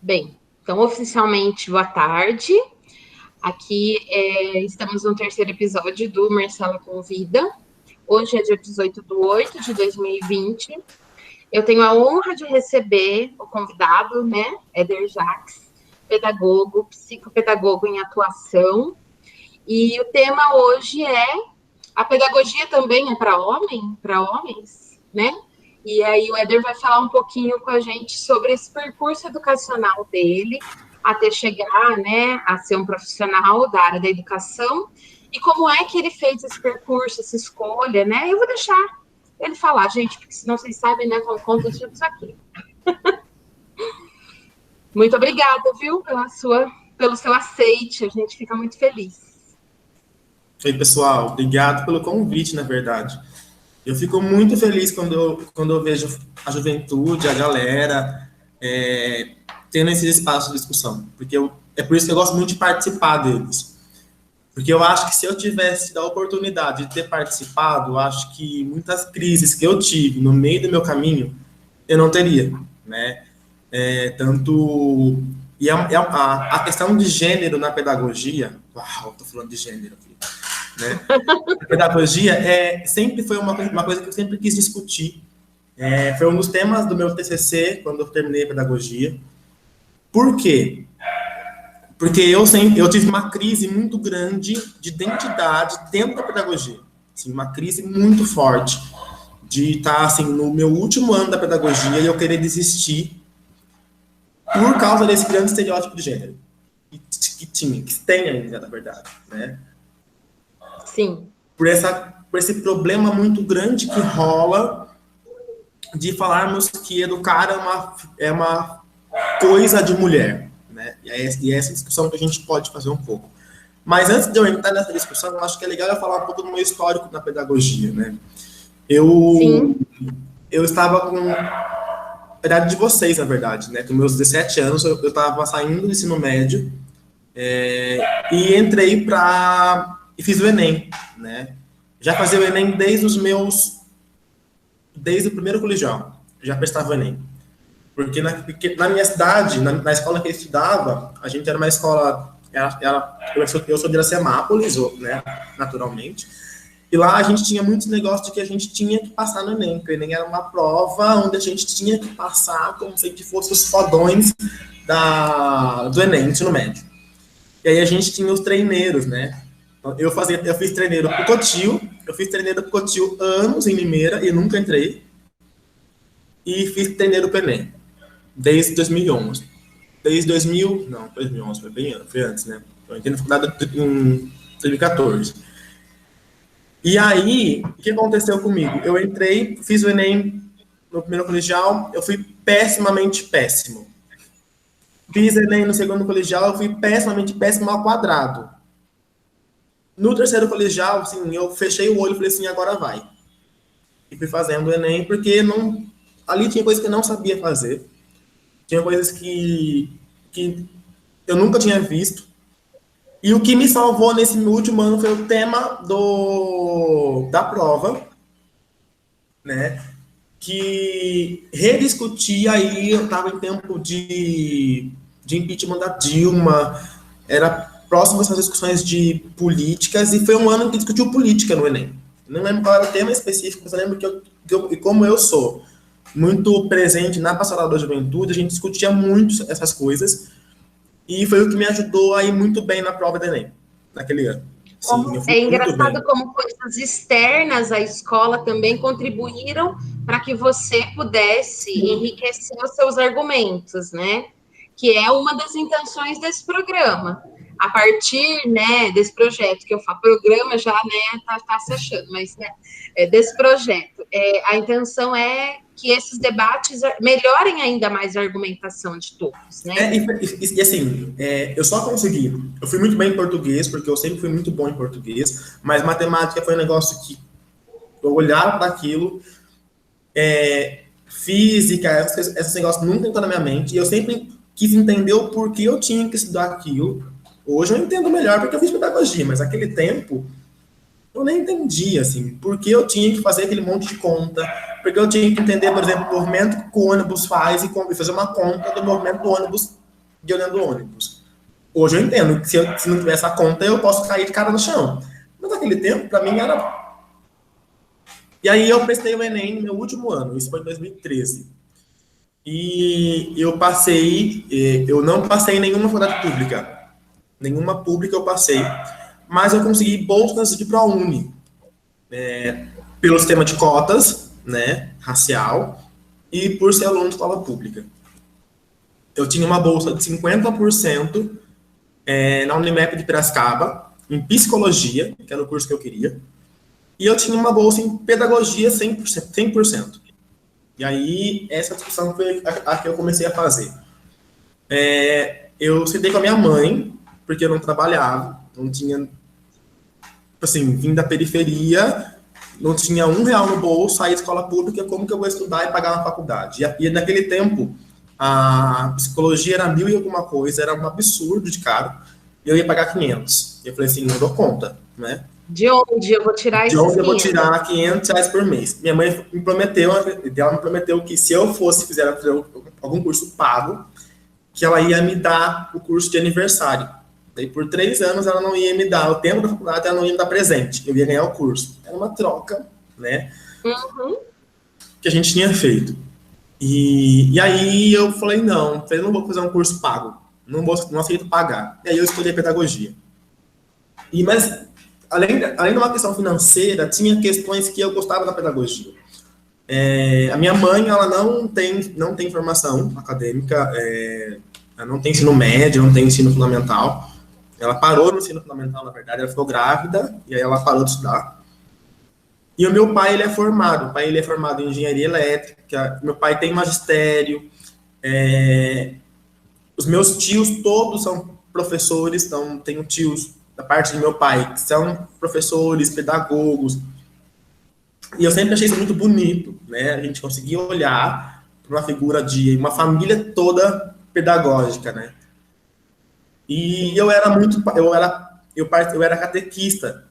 Bem, então, oficialmente, boa tarde. Aqui estamos no terceiro episódio do Marcela Convida. Hoje é dia 18/8/2020. Eu tenho a honra de receber o convidado, né, Éder Jacques, pedagogo, psicopedagogo em atuação. E o tema hoje é a pedagogia também é para homens, né? E aí o Éder vai falar um pouquinho com a gente sobre esse percurso educacional dele, até chegar, né, a ser um profissional da área da educação, e como é que ele fez esse percurso, essa escolha, né? Eu vou deixar ele falar, gente, porque senão vocês sabem, né, como conta tudo isso aqui. Muito obrigada, viu, pelo seu aceite, a gente fica muito feliz. Oi, pessoal, obrigado pelo convite, na verdade. Eu fico muito feliz quando eu vejo a juventude, a galera, tendo esses espaços de discussão, porque é por isso que eu gosto muito de participar deles. Porque eu acho que se eu tivesse tido a oportunidade de ter participado, eu acho que muitas crises que eu tive no meio do meu caminho, eu não teria, né? A questão de gênero na pedagogia, uau, estou falando de gênero aqui, né? A pedagogia sempre foi uma coisa que eu sempre quis discutir. Foi um dos temas do meu TCC, quando eu terminei a pedagogia. Por quê? Porque eu tive uma crise muito grande de identidade dentro da pedagogia. Assim, uma crise muito forte de estar assim, no meu último ano da pedagogia e eu querer desistir por causa desse grande estereótipo de gênero que tem ainda, na verdade, né? Sim. Por esse problema muito grande que rola de falarmos que educar é uma coisa de mulher, né? E é essa discussão que a gente pode fazer um pouco. Mas antes de eu entrar nessa discussão, eu acho que é legal eu falar um pouco do meu histórico na pedagogia, né? Eu estava com a idade de vocês, na verdade, né? Com meus 17 anos, eu estava saindo do ensino médio e entrei e fiz o Enem, né? Já fazia o Enem desde o primeiro colegial, já prestava o Enem. Porque na minha cidade, na escola que eu estudava, a gente era uma escola, eu sou de Iracemápolis, né, naturalmente, e lá a gente tinha muitos negócios de que a gente tinha que passar no Enem, porque o Enem era uma prova onde a gente tinha que passar como se a gente fosse os fodões do Enem, ensino médio. E aí a gente tinha os treineiros, né? Eu fiz treineiro pro Cotil anos em Limeira e nunca entrei. E fiz treineiro pro Enem, desde 2011. Desde 2011, foi antes, né? Eu entrei na faculdade em 2014. E aí, o que aconteceu comigo? Eu entrei, fiz o Enem no primeiro colegial, eu fui pessimamente péssimo. Fiz Enem no segundo colegial, eu fui pessimamente péssimo ao quadrado. No terceiro colegial, assim, eu fechei o olho e falei assim, agora vai. E fui fazendo o Enem, porque ali tinha coisas que eu não sabia fazer. Tinha coisas que eu nunca tinha visto. E o que me salvou nesse último ano foi o tema da prova, né? Que rediscutia aí, eu estava em tempo de impeachment da Dilma, era próximo a essas discussões de políticas, e foi um ano que discutiu política no Enem. Não lembro qual era o tema específico, mas eu lembro que como eu sou muito presente na pastoral da juventude, a gente discutia muito essas coisas, e foi o que me ajudou a ir muito bem na prova do Enem, naquele ano. Sim, é engraçado como coisas externas à escola também contribuíram para que você pudesse enriquecer os seus argumentos, né? Que é uma das intenções desse programa. A partir, né, desse projeto que eu falo, programa já, né, tá se achando, mas, né, desse projeto, a intenção é que esses debates melhorem ainda mais a argumentação de todos, né? E assim, eu só consegui. Eu fui muito bem em português, porque eu sempre fui muito bom em português, mas matemática foi um negócio que eu olhava para aquilo, física, esses negócios nunca entrou na minha mente, e eu sempre quis entender o porquê eu tinha que estudar aquilo. Hoje eu entendo melhor porque eu fiz pedagogia, mas naquele tempo eu nem entendia, assim, porque eu tinha que fazer aquele monte de conta, porque eu tinha que entender, por exemplo, o movimento que o ônibus faz e fazer uma conta do movimento do ônibus de eu dentro do ônibus. Hoje eu entendo que se não tiver essa conta, eu posso cair de cara no chão. Mas naquele tempo, para mim, era... E aí eu prestei o Enem no meu último ano, isso foi em 2013. E eu não passei em nenhuma faculdade pública. Nenhuma pública eu passei. Mas eu consegui bolsas de ProUni, pelo sistema de cotas, né, racial, e por ser aluno de escola pública. Eu tinha uma bolsa de 50% na Unimap de Piracicaba, em psicologia, que era o curso que eu queria, e eu tinha uma bolsa em pedagogia 100%. E aí, essa discussão foi a que eu comecei a fazer. Eu sentei com a minha mãe, porque eu não trabalhava, não tinha, assim, vim da periferia, não tinha R$1 no bolso, saí de escola pública, como que eu vou estudar e pagar uma faculdade? E naquele tempo, a psicologia era 1.000 e alguma coisa, era um absurdo de caro, e eu ia pagar 500. E eu falei assim, não dou conta, né? De onde eu vou tirar De esses onde eu vou 500? tirar R$500 por mês? Minha mãe me prometeu que se eu fizer algum curso pago, que ela ia me dar o curso de aniversário. Daí, por 3 anos, ela não ia me dar o tempo da faculdade, ela não ia me dar presente. Eu ia ganhar o curso. Era uma troca, né? Uhum. Que a gente tinha feito. E aí eu falei, não vou fazer um curso pago. Não aceito pagar. E aí eu escolhi a pedagogia. Mas, além de uma questão financeira, tinha questões que eu gostava da pedagogia. A minha mãe, ela não tem formação acadêmica, ela não tem ensino médio, não tem ensino fundamental. Ela parou no ensino fundamental, na verdade, ela ficou grávida, e aí ela parou de estudar. E o meu pai, ele é formado em engenharia elétrica, meu pai tem magistério, os meus tios todos são professores, então tenho tios da parte do meu pai que são professores, pedagogos, e eu sempre achei isso muito bonito, né? A gente conseguia olhar para uma figura de uma família toda pedagógica, né? E eu era catequista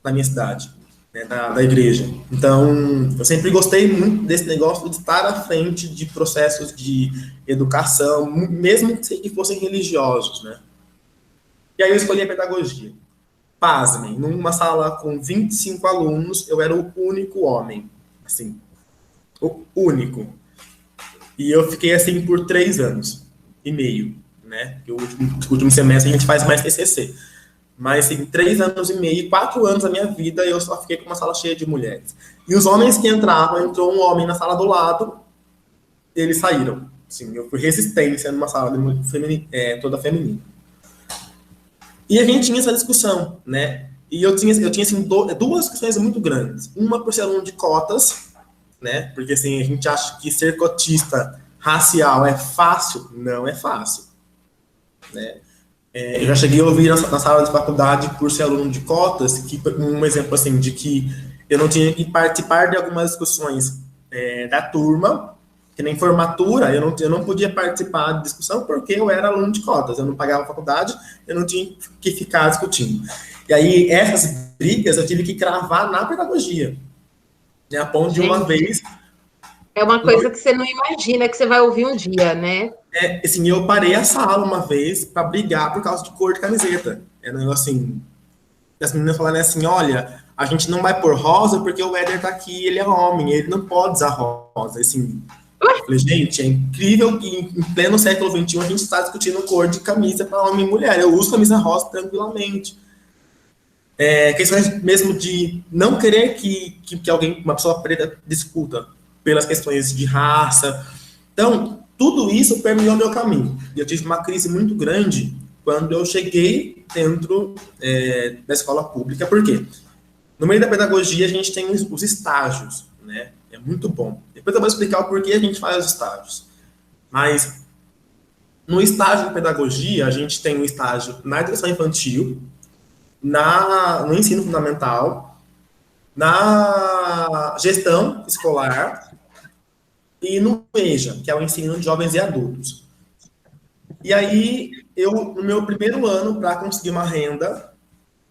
na minha cidade, né, da igreja. Então, eu sempre gostei muito desse negócio de estar à frente de processos de educação, mesmo que fossem religiosos, né? E aí eu escolhi a pedagogia. Pasmem, numa sala com 25 alunos, eu era o único homem, assim, o único. E eu fiquei assim por 3 anos e meio, né? O último semestre a gente faz mais TCC. Mas em 3 anos e meio, 4 anos da minha vida, eu só fiquei com uma sala cheia de mulheres. E os homens que entrou um homem na sala do lado, eles saíram. Assim, eu fui resistência numa sala toda feminina. E a gente tinha essa discussão, né? E eu tinha assim, 2 questões muito grandes. Uma por ser aluno de cotas, né? Porque assim, a gente acha que ser cotista racial é fácil. Não é fácil, né? Eu já cheguei a ouvir na sala de faculdade, por ser aluno de cotas, que um exemplo assim, de que eu não tinha que participar de algumas discussões da turma, que nem formatura, eu não podia participar de discussão porque eu era aluno de cotas, eu não pagava faculdade, eu não tinha que ficar discutindo. E aí, essas brigas eu tive que cravar na pedagogia, né, a ponto de uma vez... É uma coisa que você não imagina que você vai ouvir um dia, né? Assim, eu parei a sala uma vez para brigar por causa de cor de camiseta. Era um negócio assim, as meninas falaram assim, olha, a gente não vai pôr rosa porque o Éder tá aqui, ele é homem, ele não pode usar rosa. Assim, eu falei, gente, é incrível que em pleno século XXI a gente está discutindo cor de camisa para homem e mulher. Eu uso camisa rosa tranquilamente. Questões mesmo de não querer que uma pessoa preta discuta pelas questões de raça. Então, tudo isso permeou meu caminho. E eu tive uma crise muito grande quando eu cheguei dentro da escola pública. Por quê? No meio da pedagogia, a gente tem os estágios, né? É muito bom. Depois eu vou explicar o porquê a gente faz os estágios. Mas, no estágio de pedagogia, a gente tem um estágio na educação infantil, no ensino fundamental, na gestão escolar e no EJA, que é o ensino de jovens e adultos. E aí, no meu primeiro ano, para conseguir uma renda,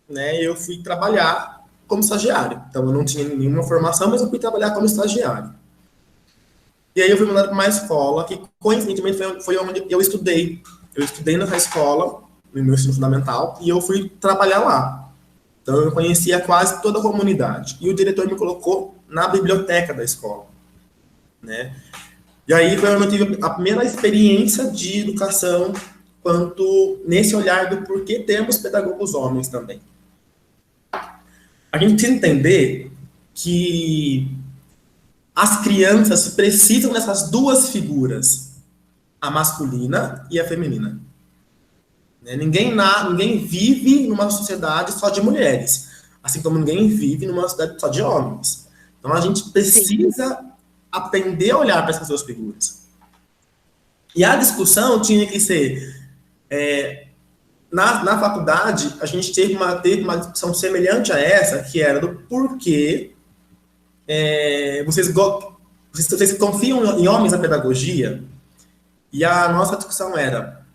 né, eu fui trabalhar como estagiário. Então, eu não tinha nenhuma formação, mas eu fui trabalhar como estagiário. E aí, eu fui mandado para uma escola que, coincidentemente, foi onde eu estudei. eu estudei nessa escola, no meu ensino fundamental, e eu fui trabalhar lá. Então, eu conhecia quase toda a comunidade. E o diretor me colocou na biblioteca da escola, né? E aí foi onde eu tive a primeira experiência de educação quanto nesse olhar do porquê temos pedagogos homens também. A gente precisa entender que as crianças precisam dessas duas figuras, a masculina e a feminina. Ninguém vive numa sociedade só de mulheres, assim como ninguém vive numa sociedade só de homens. Então a gente precisa aprender a olhar para essas duas figuras. E a discussão tinha que ser... Na faculdade, a gente teve uma discussão semelhante a essa, que era do porquê vocês confiam em homens na pedagogia? E a nossa discussão era...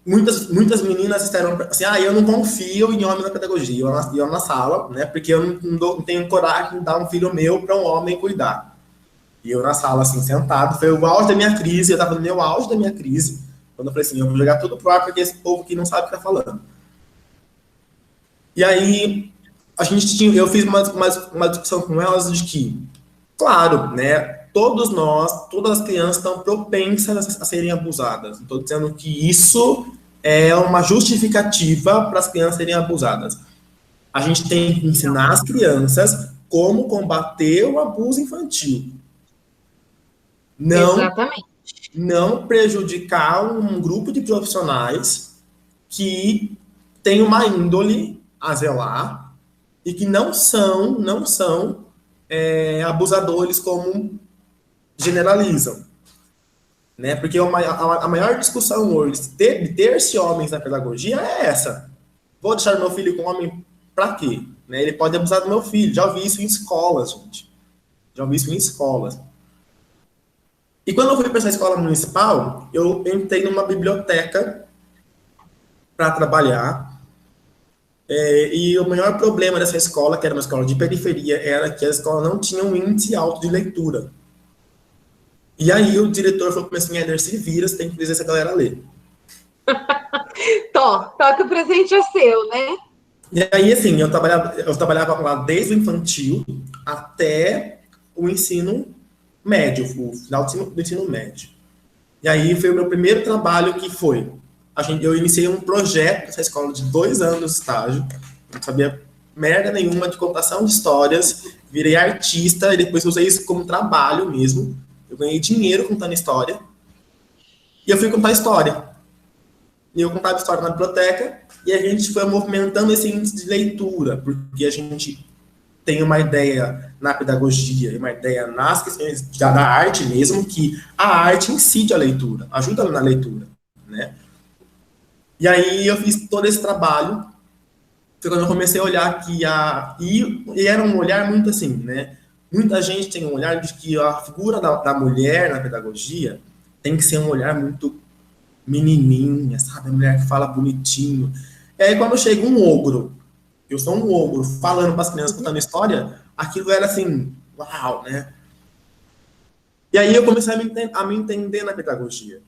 muitas meninas disseram assim, eu não confio em homens na pedagogia, eu na sala, né, porque eu não tenho coragem de dar um filho meu para um homem cuidar. E eu na sala, assim, sentado, foi o auge da minha crise, eu estava no meu auge da minha crise, quando eu falei assim, eu vou jogar tudo pro ar porque esse povo aqui não sabe o que está falando. E aí, eu fiz uma discussão com elas de que, claro, né, todas as crianças estão propensas a serem abusadas. Não estou dizendo que isso é uma justificativa para as crianças serem abusadas. A gente tem que ensinar as crianças como combater o abuso infantil. Exatamente. Não prejudicar um grupo de profissionais que tem uma índole a zelar e que não são abusadores como generalizam, né? Porque a maior discussão hoje de ter-se homens na pedagogia é essa. Vou deixar meu filho com homem para quê? Né? Ele pode abusar do meu filho. Já ouvi isso em escolas, gente. Já ouvi isso em escolas. E quando eu fui para essa escola municipal, eu entrei numa biblioteca para trabalhar. E o maior problema dessa escola, que era uma escola de periferia, era que a escola não tinha um índice alto de leitura. E aí o diretor falou assim, Éder, se vira, você tem que fazer essa galera ler. Toca o presente é seu, né? E aí, assim, eu trabalhava lá desde o infantil até o ensino médio, o final do ensino médio. E aí foi o meu primeiro trabalho que foi... Eu iniciei um projeto nessa escola de 2 anos de estágio, não sabia merda nenhuma de contação de histórias, virei artista e depois usei isso como trabalho mesmo. Eu ganhei dinheiro contando história. E eu fui contar história. E eu contava história na biblioteca. E a gente foi movimentando esse índice de leitura. Porque a gente tem uma ideia na pedagogia, uma ideia nas questões da arte mesmo, que a arte incide a leitura, ajuda na leitura, né? E aí eu fiz todo esse trabalho. Foi quando eu comecei a olhar que e era um olhar muito assim, né? Muita gente tem um olhar de que a figura da mulher na pedagogia tem que ser um olhar muito menininha, sabe? A mulher que fala bonitinho. E aí, quando chega um ogro, eu sou um ogro, falando para as crianças, contando história, aquilo era assim, uau, né? E aí eu comecei a me entender na pedagogia,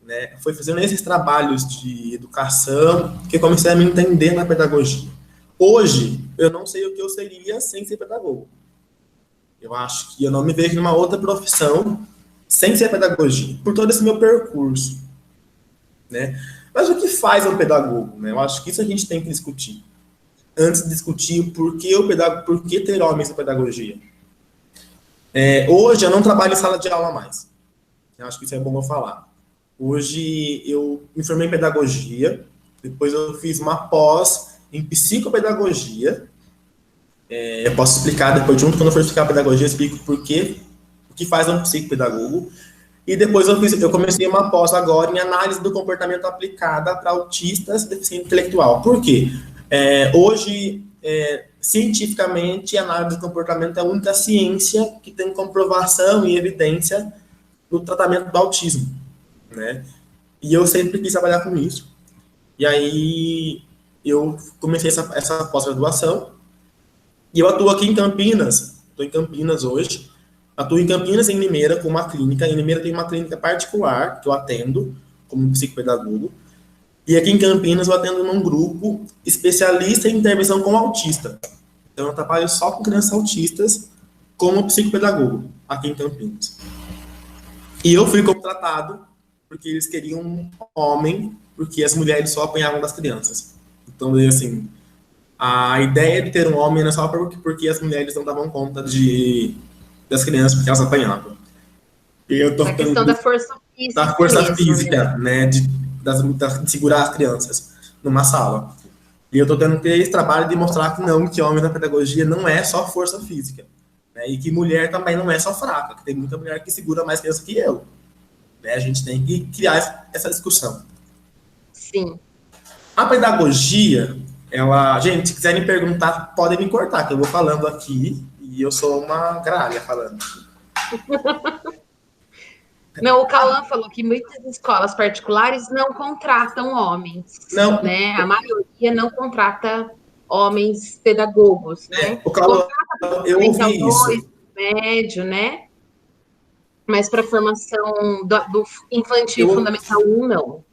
né? Foi fazendo esses trabalhos de educação que eu comecei a me entender na pedagogia. Hoje, eu não sei o que eu seria sem ser pedagogo. Eu acho que eu não me vejo numa outra profissão sem ser pedagogia, por todo esse meu percurso, né? Mas o que faz um pedagogo, né? Eu acho que isso a gente tem que discutir. Antes de discutir por que ter homens na pedagogia. Hoje eu não trabalho em sala de aula mais. Eu acho que isso é bom eu falar. Hoje eu me formei em pedagogia, depois eu fiz uma pós em psicopedagogia. Eu posso explicar depois, junto, quando eu for explicar a pedagogia, eu explico o que faz um psicopedagogo. E depois eu comecei uma pós agora em análise do comportamento aplicada para autistas e deficiente intelectual. Por quê? Hoje, cientificamente, a análise do comportamento é a única ciência que tem comprovação e evidência no tratamento do autismo, né? E eu sempre quis trabalhar com isso. E aí eu comecei essa pós-graduação. E eu atuo aqui em Campinas, estou em Campinas hoje, atuo em Campinas e em Limeira com uma clínica. Em Limeira tem uma clínica particular que eu atendo, como psicopedagogo. E aqui em Campinas eu atendo num grupo especialista em intervenção com autista. Então eu trabalho só com crianças autistas como psicopedagogo aqui em Campinas. E eu fui contratado porque eles queriam um homem, porque as mulheres só apanhavam das crianças. Então, assim, a ideia de ter um homem era só porque as mulheres não davam conta das crianças, porque elas apanhavam. E eu tô A questão da força física. Da força física, né? De segurar as crianças numa sala. E eu tô tendo que ter esse trabalho de mostrar que homem na pedagogia não é só força física. Né? E que mulher também não é só fraca, que tem muita mulher que segura mais criança que eu. Né? A gente tem que criar essa discussão. Sim. A pedagogia, gente, se quiserem perguntar, podem me cortar, que eu vou falando aqui e eu sou uma gralha falando. Não, o Cauã falou que muitas escolas particulares não contratam homens. Não. Né? A maioria não contrata homens pedagogos, né? O Cauã, eu ouvi isso. Médio, né? Mas para a formação do infantil fundamental 1, não.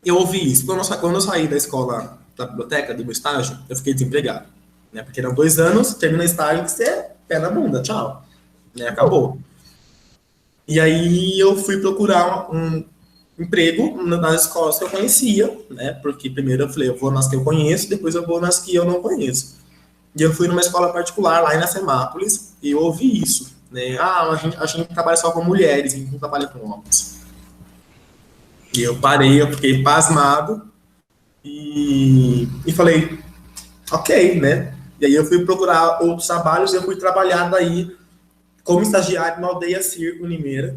Eu ouvi isso. Quando eu saí da escola, da biblioteca, do meu estágio, eu fiquei desempregado. Né? Porque eram 2 anos, termina o estágio, que você é pé na bunda, tchau. Né? Acabou. E aí eu fui procurar um emprego nas escolas que eu conhecia, né? Porque primeiro eu falei, eu vou nas que eu conheço, depois eu vou nas que eu não conheço. E eu fui numa escola particular lá em Iracemápolis e eu ouvi isso, né? A gente trabalha só com mulheres, a gente não trabalha com homens. E eu parei, eu fiquei pasmado e falei, ok, né? E aí eu fui procurar outros trabalhos e eu fui trabalhar daí como estagiário na Aldeia Circo, em Limeira.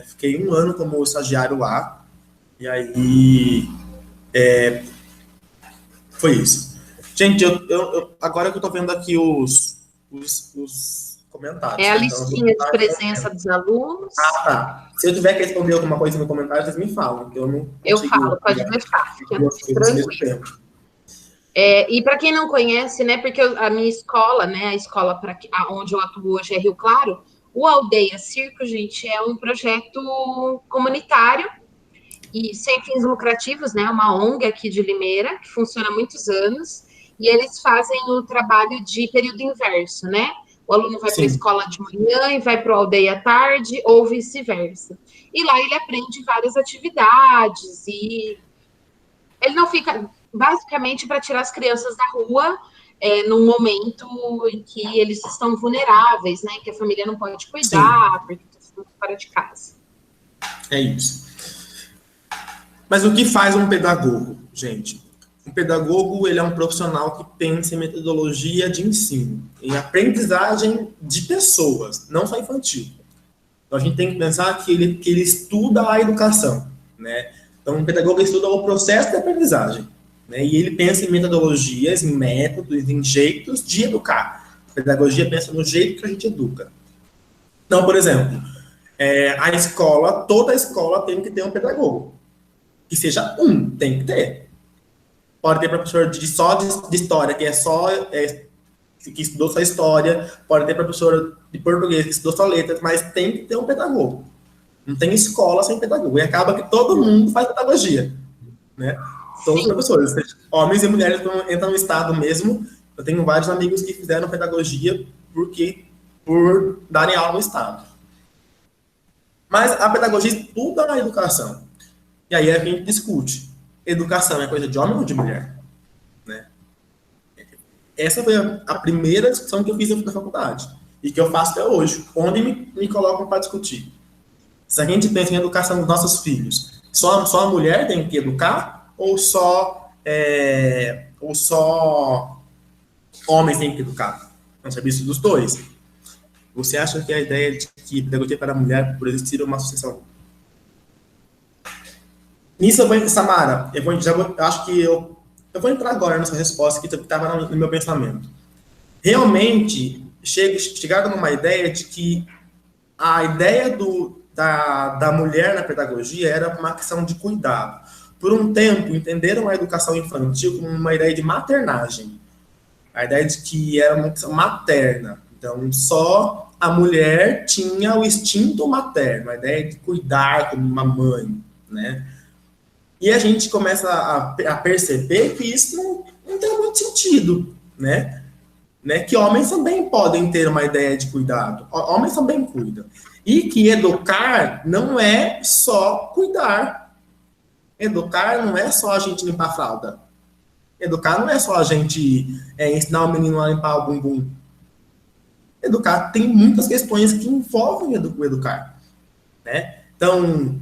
Fiquei 1 ano como estagiário lá. E aí foi isso. Gente, agora que eu tô vendo aqui os comentários. É a listinha de presença dos alunos. Tá. Se eu tiver que responder alguma coisa no comentário, vocês me falam, que eu não consigo. Eu falo, pode deixar. Tranquilo. E para quem não conhece, né, porque a minha escola, né, a escola onde eu atuo hoje é Rio Claro, o Aldeia Circo, gente, é um projeto comunitário e sem fins lucrativos, né, uma ONG aqui de Limeira, que funciona há muitos anos, e eles fazem o trabalho de período inverso, né? O aluno vai para a escola de manhã e vai para o Aldeia à tarde, ou vice-versa. E lá ele aprende várias atividades e ele não fica... basicamente para tirar as crianças da rua num momento em que eles estão vulneráveis, né? Que a família não pode cuidar, porque estão fora de casa. É isso. Mas o que faz um pedagogo, gente? Um pedagogo, ele é um profissional que pensa em metodologia de ensino, em aprendizagem de pessoas, não só infantil. Então, a gente tem que pensar que ele estuda a educação, né? Então, um pedagogo estuda o processo de aprendizagem. Né? E ele pensa em metodologias, em métodos, em jeitos de educar. A pedagogia pensa no jeito que a gente educa. Então, por exemplo, toda a escola tem que ter um pedagogo. Que seja tem que ter. Pode ter professor de história, que que estudou só história. Pode ter professor de português, que estudou só letras, mas tem que ter um pedagogo. Não tem escola sem pedagogo. E acaba que todo mundo faz pedagogia. Né? Todos os professores, homens e mulheres entram no estado mesmo. Eu tenho vários amigos que fizeram pedagogia por darem aula no estado. Mas a pedagogia estuda a educação. E aí a gente discute. Educação é coisa de homem ou de mulher? Né? Essa foi a primeira discussão que eu fiz na faculdade. E que eu faço até hoje. Onde me colocam para discutir. Se a gente pensa em educação dos nossos filhos, só a mulher tem que educar? Ou só homens têm que educar? É um serviço dos dois. Você acha que a ideia de que pedagogia para a mulher por existir uma associação? Nisso eu vou, Samara, eu vou entrar agora nessa resposta que estava no meu pensamento. Realmente, chegaram numa ideia de que a ideia da mulher na pedagogia era uma questão de cuidado. Por um tempo, entenderam a educação infantil como uma ideia de maternagem. A ideia de que era uma questão materna. Então, só a mulher tinha o instinto materno, a ideia de cuidar como uma mãe, né? E a gente começa a perceber que isso não tem muito sentido, né? Que homens também podem ter uma ideia de cuidado. Homens também cuidam. E que educar não é só cuidar. Educar não é só a gente limpar a fralda. Educar não é só a gente ensinar o menino a limpar o bumbum. Educar tem muitas questões que envolvem o educar, né? Então,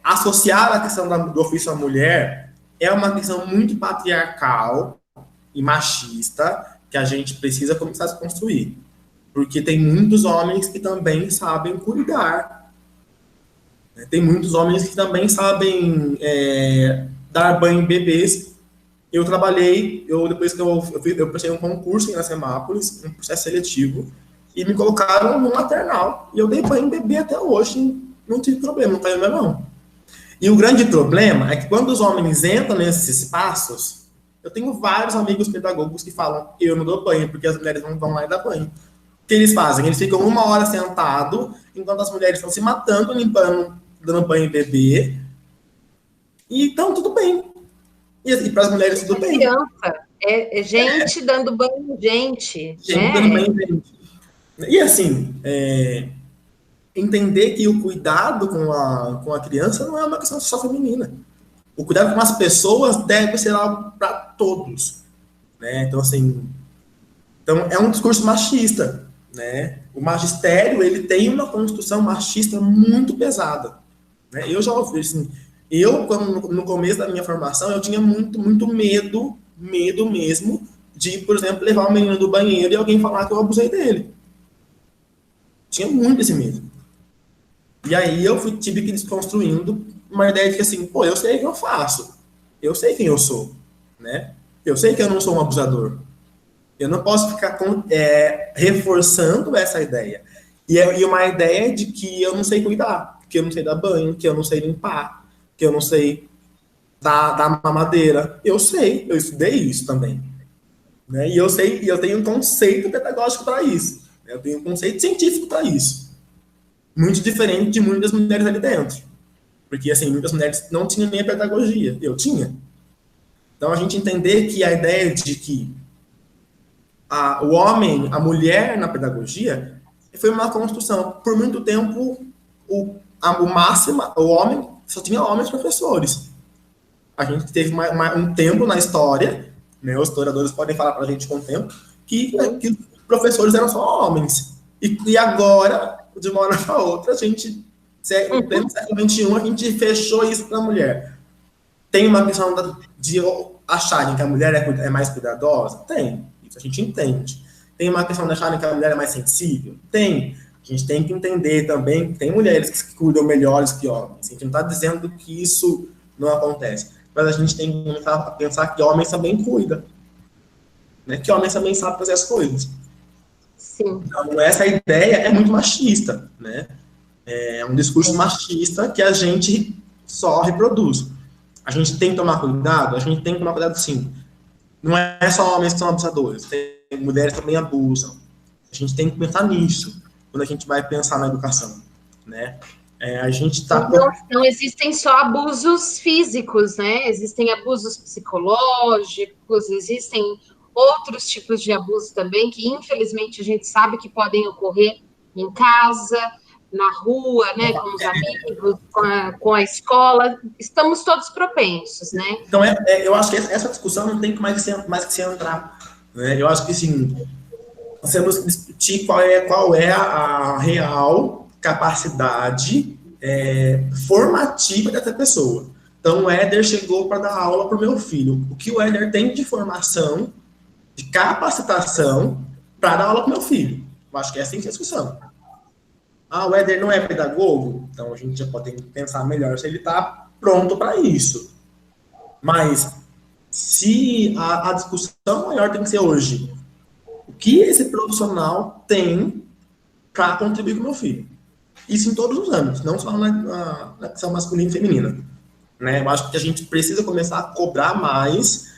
associar a questão do ofício à mulher é uma questão muito patriarcal e machista que a gente precisa começar a se construir. Porque tem muitos homens que também sabem cuidar. Né? Tem muitos homens que também sabem dar banho em bebês. Eu trabalhei, depois que eu prestei um concurso em Semápolis, um processo seletivo, e me colocaram no maternal. E eu dei banho em bebê até hoje, não tive problema, não caiu meu não. E o grande problema é que quando os homens entram nesses espaços, eu tenho vários amigos pedagogos que falam, eu não dou banho, porque as mulheres não vão lá e dar banho. O que eles fazem? Eles ficam 1 hora sentados, enquanto as mulheres estão se matando, limpando, dando banho em bebê. E então, tudo bem. E para as mulheres, tudo bem. Criança, gente dando banho em gente. Gente dando banho em gente. E assim, entender que o cuidado com a criança não é uma questão só feminina. O cuidado com as pessoas deve ser algo para todos, né? Então, assim, é um discurso machista, né? O magistério, ele tem uma construção machista muito pesada, né? Eu já ouvi, assim, quando, no começo da minha formação, eu tinha muito, muito medo mesmo de, por exemplo, levar o menino do banheiro e alguém falar que eu abusei dele. Tinha muito esse medo. E aí eu tive que ir desconstruindo uma ideia de que assim, pô, eu sei o que eu faço. Eu sei quem eu sou, né? Eu sei que eu não sou um abusador. Eu não posso ficar reforçando essa ideia. E uma ideia de que eu não sei cuidar, que eu não sei dar banho, que eu não sei limpar, que eu não sei dar mamadeira. Eu sei, eu estudei isso também. Né? E eu sei, e eu tenho um conceito pedagógico para isso. Eu tenho um conceito científico para isso. Muito diferente de muitas mulheres ali dentro. Porque, assim, muitas mulheres não tinham nem a pedagogia. Eu tinha. Então, a gente entender que a ideia de que o homem, a mulher na pedagogia, foi uma construção. Por muito tempo, o homem, só tinha homens professores. A gente teve um tempo na história, né, os historiadores podem falar para a gente com o tempo, que os professores eram só homens. E agora, de uma hora para outra, a gente, no pleno século XXI, a gente fechou isso para a mulher. Tem uma questão de acharem que a mulher é mais cuidadosa? Tem. Isso a gente entende. Tem uma questão de acharem que a mulher é mais sensível? Tem. A gente tem que entender também que tem mulheres que cuidam melhores que homens. A gente não está dizendo que isso não acontece. Mas a gente tem que começar a pensar que homens também cuidam. Né? Que homens também sabem fazer as coisas. Sim. Então, essa ideia é muito machista, né? É um discurso machista que a gente só reproduz. A gente tem que tomar cuidado? A gente tem que tomar cuidado, sim. Não é só homens que são abusadores, tem mulheres que também abusam. A gente tem que pensar nisso quando a gente vai pensar na educação, né? A gente tá... Não existem só abusos físicos, né? Existem abusos psicológicos, existem outros tipos de abuso também, que infelizmente a gente sabe que podem ocorrer em casa, na rua, né, com os amigos, com a escola. Estamos todos propensos, né? Então, eu acho que essa discussão não tem mais que se entrar. Né? Eu acho que, sim, nós temos que discutir qual é a real capacidade formativa dessa pessoa. Então, o Éder chegou para dar aula para o meu filho. O que o Éder tem de formação, de capacitação, para dar aula para o meu filho? Eu acho que é assim que é a discussão. O Éder não é pedagogo? Então, a gente já pode pensar melhor se ele está pronto para isso. Mas, se a discussão maior tem que ser hoje, o que esse profissional tem para contribuir com o meu filho? Isso em todos os âmbitos, não só na questão masculina e feminina. Né? Eu acho que a gente precisa começar a cobrar mais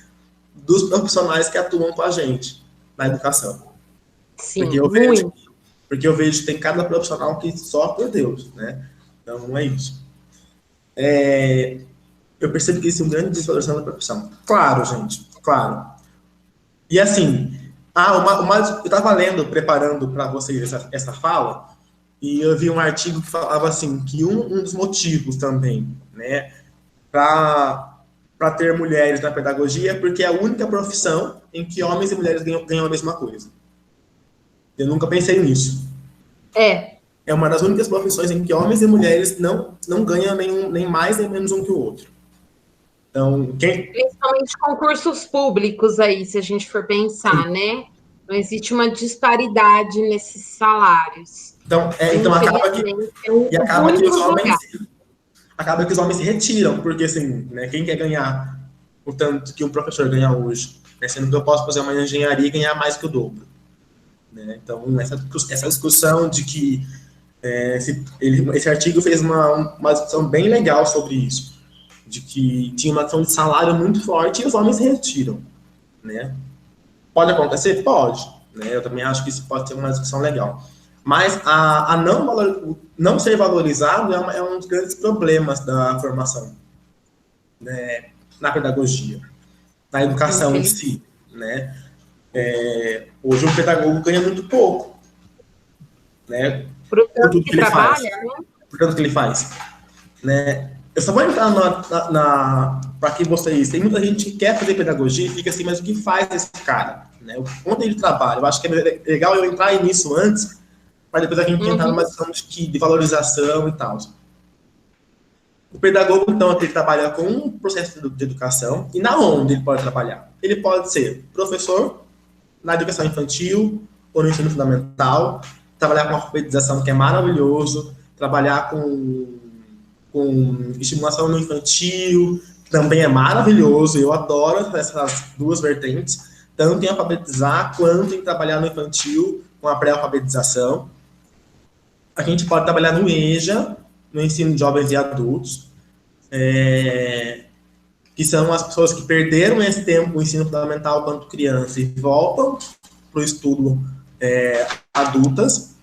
dos profissionais que atuam com a gente na educação. Sim, porque eu vejo que Porque eu vejo que tem cada profissional que só por Deus, né? Então, não é isso. Eu percebo que isso é um grande desvalorização da profissão. Claro, gente, claro. E assim, eu estava lendo, preparando para vocês essa fala, e eu vi um artigo que falava assim, que um dos motivos também, né, para ter mulheres na pedagogia é porque é a única profissão em que homens e mulheres ganham a mesma coisa. Eu nunca pensei nisso. É uma das únicas profissões em que homens e mulheres não ganham nem mais nem menos um que o outro. Então, Principalmente concursos públicos aí, se a gente for pensar, né? Não existe uma disparidade nesses salários. Então acaba que, acaba que os homens se retiram, porque assim, né, quem quer ganhar o tanto que um professor ganha hoje, né, sendo que eu posso fazer uma engenharia e ganhar mais que o dobro. Né? Então, essa discussão de que esse artigo fez uma discussão bem legal sobre isso, de que tinha uma questão de salário muito forte e os homens se retiram. Né? Pode acontecer? Pode. Né? Eu também acho que isso pode ser uma discussão legal. Mas não ser valorizado é um dos grandes problemas da formação, né, na pedagogia, na educação em si. Né? Hoje um pedagogo ganha muito pouco, né, por tudo que ele faz. Por tudo que ele faz. Né? Eu só vou entrar para que vocês... Tem muita gente que quer fazer pedagogia e fica assim, mas o que faz esse cara? Né? Onde ele trabalha? Eu acho que é legal eu entrar nisso antes, para depois a gente entrar numa questão de valorização e tal. O pedagogo, então, ele trabalha com um processo de educação, e na onde ele pode trabalhar? Ele pode ser professor na educação infantil ou no ensino fundamental, trabalhar com alfabetização, que é maravilhoso, trabalhar com estimulação no infantil, também é maravilhoso, eu adoro essas duas vertentes, tanto em alfabetizar quanto em trabalhar no infantil com a pré-alfabetização. A gente pode trabalhar no EJA, no ensino de jovens e adultos, que são as pessoas que perderam esse tempo no ensino fundamental quanto criança e voltam para o estudo adultas.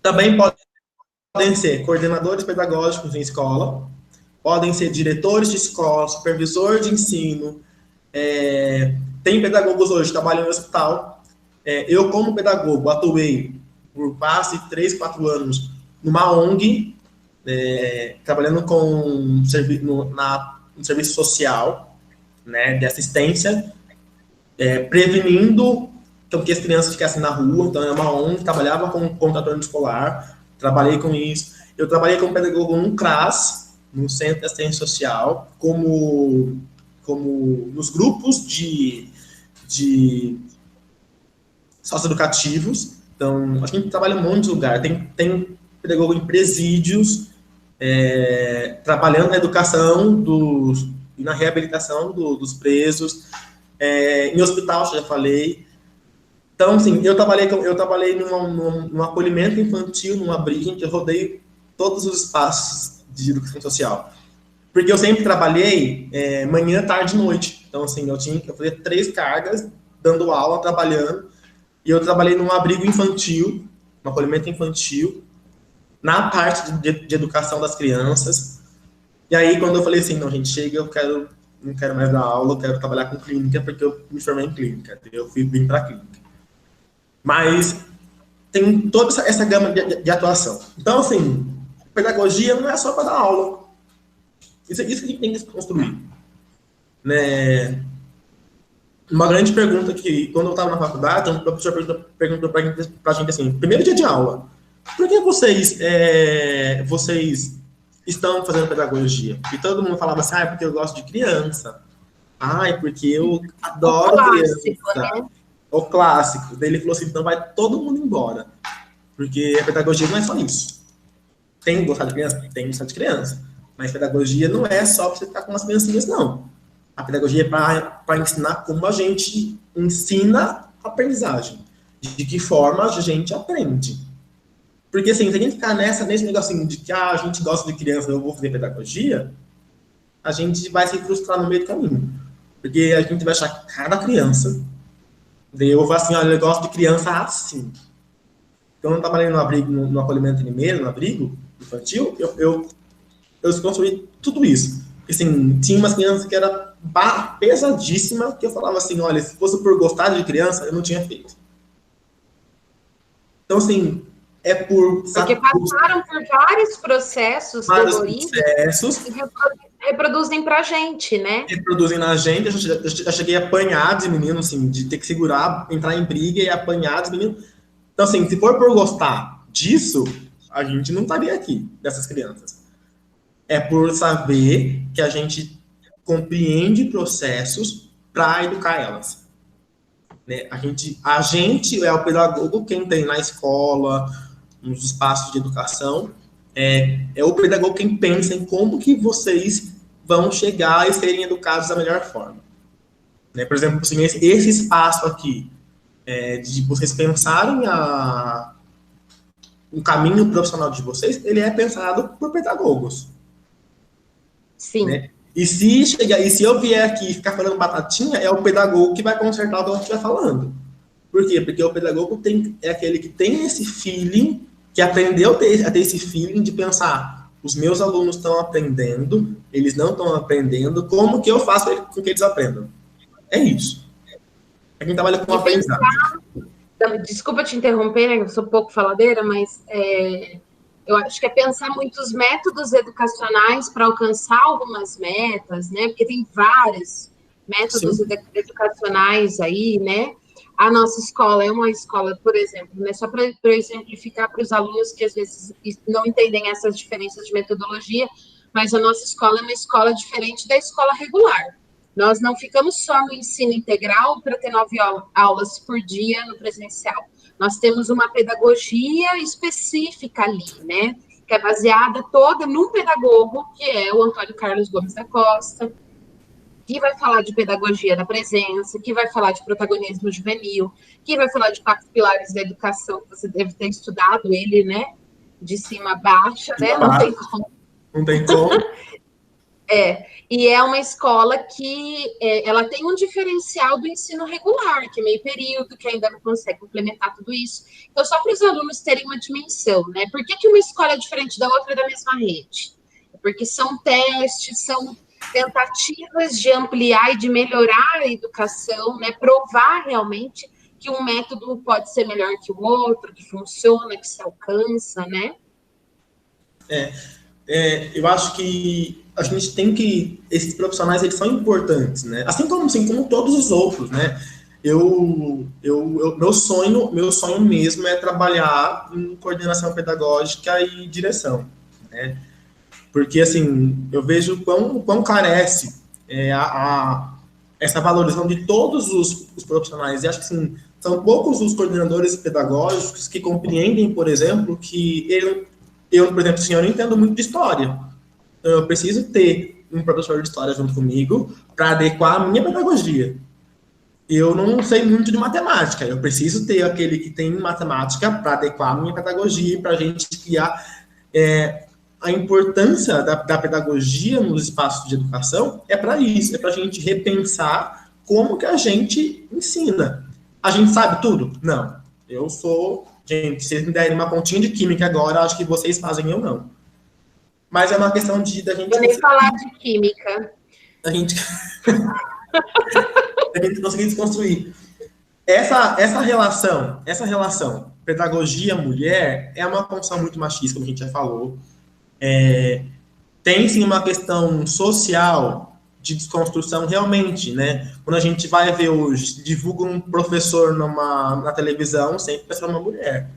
Também podem ser coordenadores pedagógicos em escola, podem ser diretores de escola, supervisor de ensino. Tem pedagogos hoje que trabalham no hospital. Eu, como pedagogo, atuei por quase 3, 4 anos numa ONG, trabalhando no serviço social, né, de assistência, prevenindo que as crianças ficassem na rua. Então, é uma ONG que trabalhava com contraturno escolar, trabalhei com isso. Eu trabalhei como pedagogo no CRAS, no Centro de Assistência Social, como nos grupos de socioeducativos. Então, a gente trabalha em um monte de lugar. Tem pedagogo em presídios, trabalhando na educação e na reabilitação dos presos, em hospital, já falei. Então, assim, eu trabalhei num acolhimento infantil, num abrigo, que eu rodei todos os espaços de educação social. Porque eu sempre trabalhei manhã, tarde e noite. Então, assim, eu tinha que fazer 3 cargas, dando aula, trabalhando. E eu trabalhei num abrigo infantil, num acolhimento infantil, na parte de educação das crianças. E aí, quando eu falei assim, não, gente, chega, não quero mais dar aula, eu quero trabalhar com clínica, porque eu me formei em clínica. Eu vim para clínica. Mas tem toda essa gama de atuação. Então, assim, pedagogia não é só para dar aula. Isso que a gente tem que construir. Né? Uma grande pergunta que, quando eu estava na faculdade, o professor perguntou para a gente assim, primeiro dia de aula, por que vocês estão fazendo pedagogia? E todo mundo falava assim, porque eu gosto de criança. Porque eu adoro criança. Né? O clássico. Daí ele falou assim, então vai todo mundo embora. Porque a pedagogia não é só isso. Tem que gostar de criança? Tem que gostar de criança. Mas pedagogia não é só para você ficar com as criancinhas, não. A pedagogia é para ensinar como a gente ensina a aprendizagem. De que forma a gente aprende. Porque, assim, se a gente ficar nesse negocinho de que a gente gosta de criança, eu vou fazer pedagogia, a gente vai se frustrar no meio do caminho. Porque a gente vai achar que cada criança... Daí eu vou assim, olha, eu gosto de criança assim. quando eu trabalhei no abrigo, no acolhimento mineiro, no abrigo infantil, eu desconstruí tudo isso. Assim, tinha umas crianças que era pesadíssima, que eu falava assim, olha, se fosse por gostar de criança, eu não tinha feito. Então, assim, é por... Porque passaram por vários processos doloridos e reproduzem pra gente, né? Reproduzem na gente, eu já cheguei a apanhar de menino, assim, de ter que segurar, entrar em briga e apanhar de menino. Então, assim, se for por gostar disso, a gente não estaria aqui, dessas crianças. É por saber que a gente compreende processos para educar elas. Né? A gente é o pedagogo, quem tem na escola, nos espaços de educação, é o pedagogo quem pensa em como que vocês vão chegar e serem educados da melhor forma. Né? Por exemplo, assim, esse espaço aqui, de vocês pensarem o caminho profissional de vocês, ele é pensado por pedagogos. Sim. Né? E se eu vier aqui e ficar falando batatinha, é o pedagogo que vai consertar o que eu estiver falando. Por quê? Porque o pedagogo é aquele que tem esse feeling, que aprendeu a ter esse feeling de pensar, os meus alunos estão aprendendo, eles não estão aprendendo, como que eu faço com que eles aprendam? É isso. É quem trabalha com aprendizado. Desculpa te interromper, né? Eu sou pouco faladeira, mas eu acho que é pensar muitos métodos educacionais para alcançar algumas metas, né? Porque tem vários métodos educacionais aí, né? A nossa escola é uma escola, por exemplo, né? Só para exemplificar para os alunos que às vezes não entendem essas diferenças de metodologia, mas a nossa escola é uma escola diferente da escola regular. Nós não ficamos só no ensino integral para ter 9 aulas por dia no presencial. Nós temos uma pedagogia específica ali, né? Que é baseada toda num pedagogo, que é o Antônio Carlos Gomes da Costa, que vai falar de pedagogia da presença, que vai falar de protagonismo juvenil, que vai falar de 4 pilares da educação, que você deve ter estudado ele, né? De cima a baixo, né? Não tem como. Não tem como. E é uma escola que ela tem um diferencial do ensino regular, que é meio período, que ainda não consegue complementar tudo isso. Então, só para os alunos terem uma dimensão, né? Por que uma escola é diferente da outra da mesma rede? Porque são testes, são tentativas de ampliar e de melhorar a educação, né? Provar realmente que um método pode ser melhor que o outro, que funciona, que se alcança, né? Eu acho que a gente tem que... Esses profissionais, eles são importantes, né? Assim como todos os outros, né? Meu sonho mesmo é trabalhar em coordenação pedagógica e direção, né? Porque, assim, eu vejo quão carece essa valorização de todos os profissionais. E acho que, assim, são poucos os coordenadores pedagógicos que compreendem, por exemplo, que eu, por exemplo, assim, eu não entendo muito de história. Então, eu preciso ter um professor de história junto comigo para adequar a minha pedagogia. Eu não sei muito de matemática. Eu preciso ter aquele que tem matemática para adequar a minha pedagogia, para a gente criar a importância da pedagogia nos espaços de educação. É para isso, é para a gente repensar como que a gente ensina. A gente sabe tudo? Não. Gente, se vocês me derem uma continha de química agora, acho que vocês fazem, eu não. Mas é uma questão da gente... Vou nem falar de química. A gente conseguir desconstruir. Essa relação pedagogia-mulher é uma construção muito machista, como a gente já falou. Tem, sim, uma questão social de desconstrução, realmente, né? Quando a gente vai ver hoje, divulga um professor na televisão, sempre vai ser uma mulher,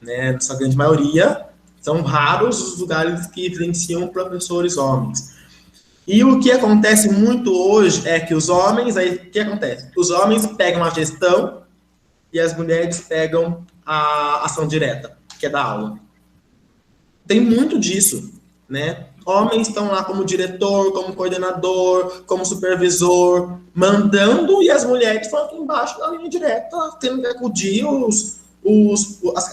né? Nessa grande maioria, são raros os lugares que evidenciam professores homens. E o que acontece muito hoje é que os homens, o que acontece? Os homens pegam a gestão e as mulheres pegam a ação direta, que é da aula. Tem muito disso, né? Homens estão lá como diretor, como coordenador, como supervisor, mandando, e as mulheres estão aqui embaixo na linha direta, tendo que acudir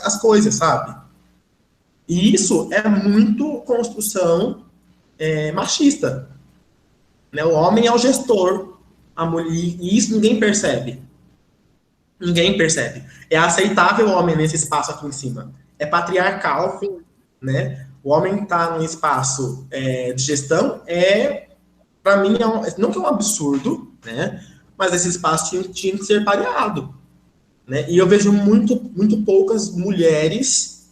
as coisas, sabe? E isso é muito construção machista. Né? O homem é o gestor, a mulher, e isso ninguém percebe. Ninguém percebe. É aceitável o homem nesse espaço aqui em cima. É patriarcal, Sim. né? O homem está num espaço de gestão, para mim, não que é um absurdo, né? Mas esse espaço tinha que ser pareado, né? E eu vejo muito poucas mulheres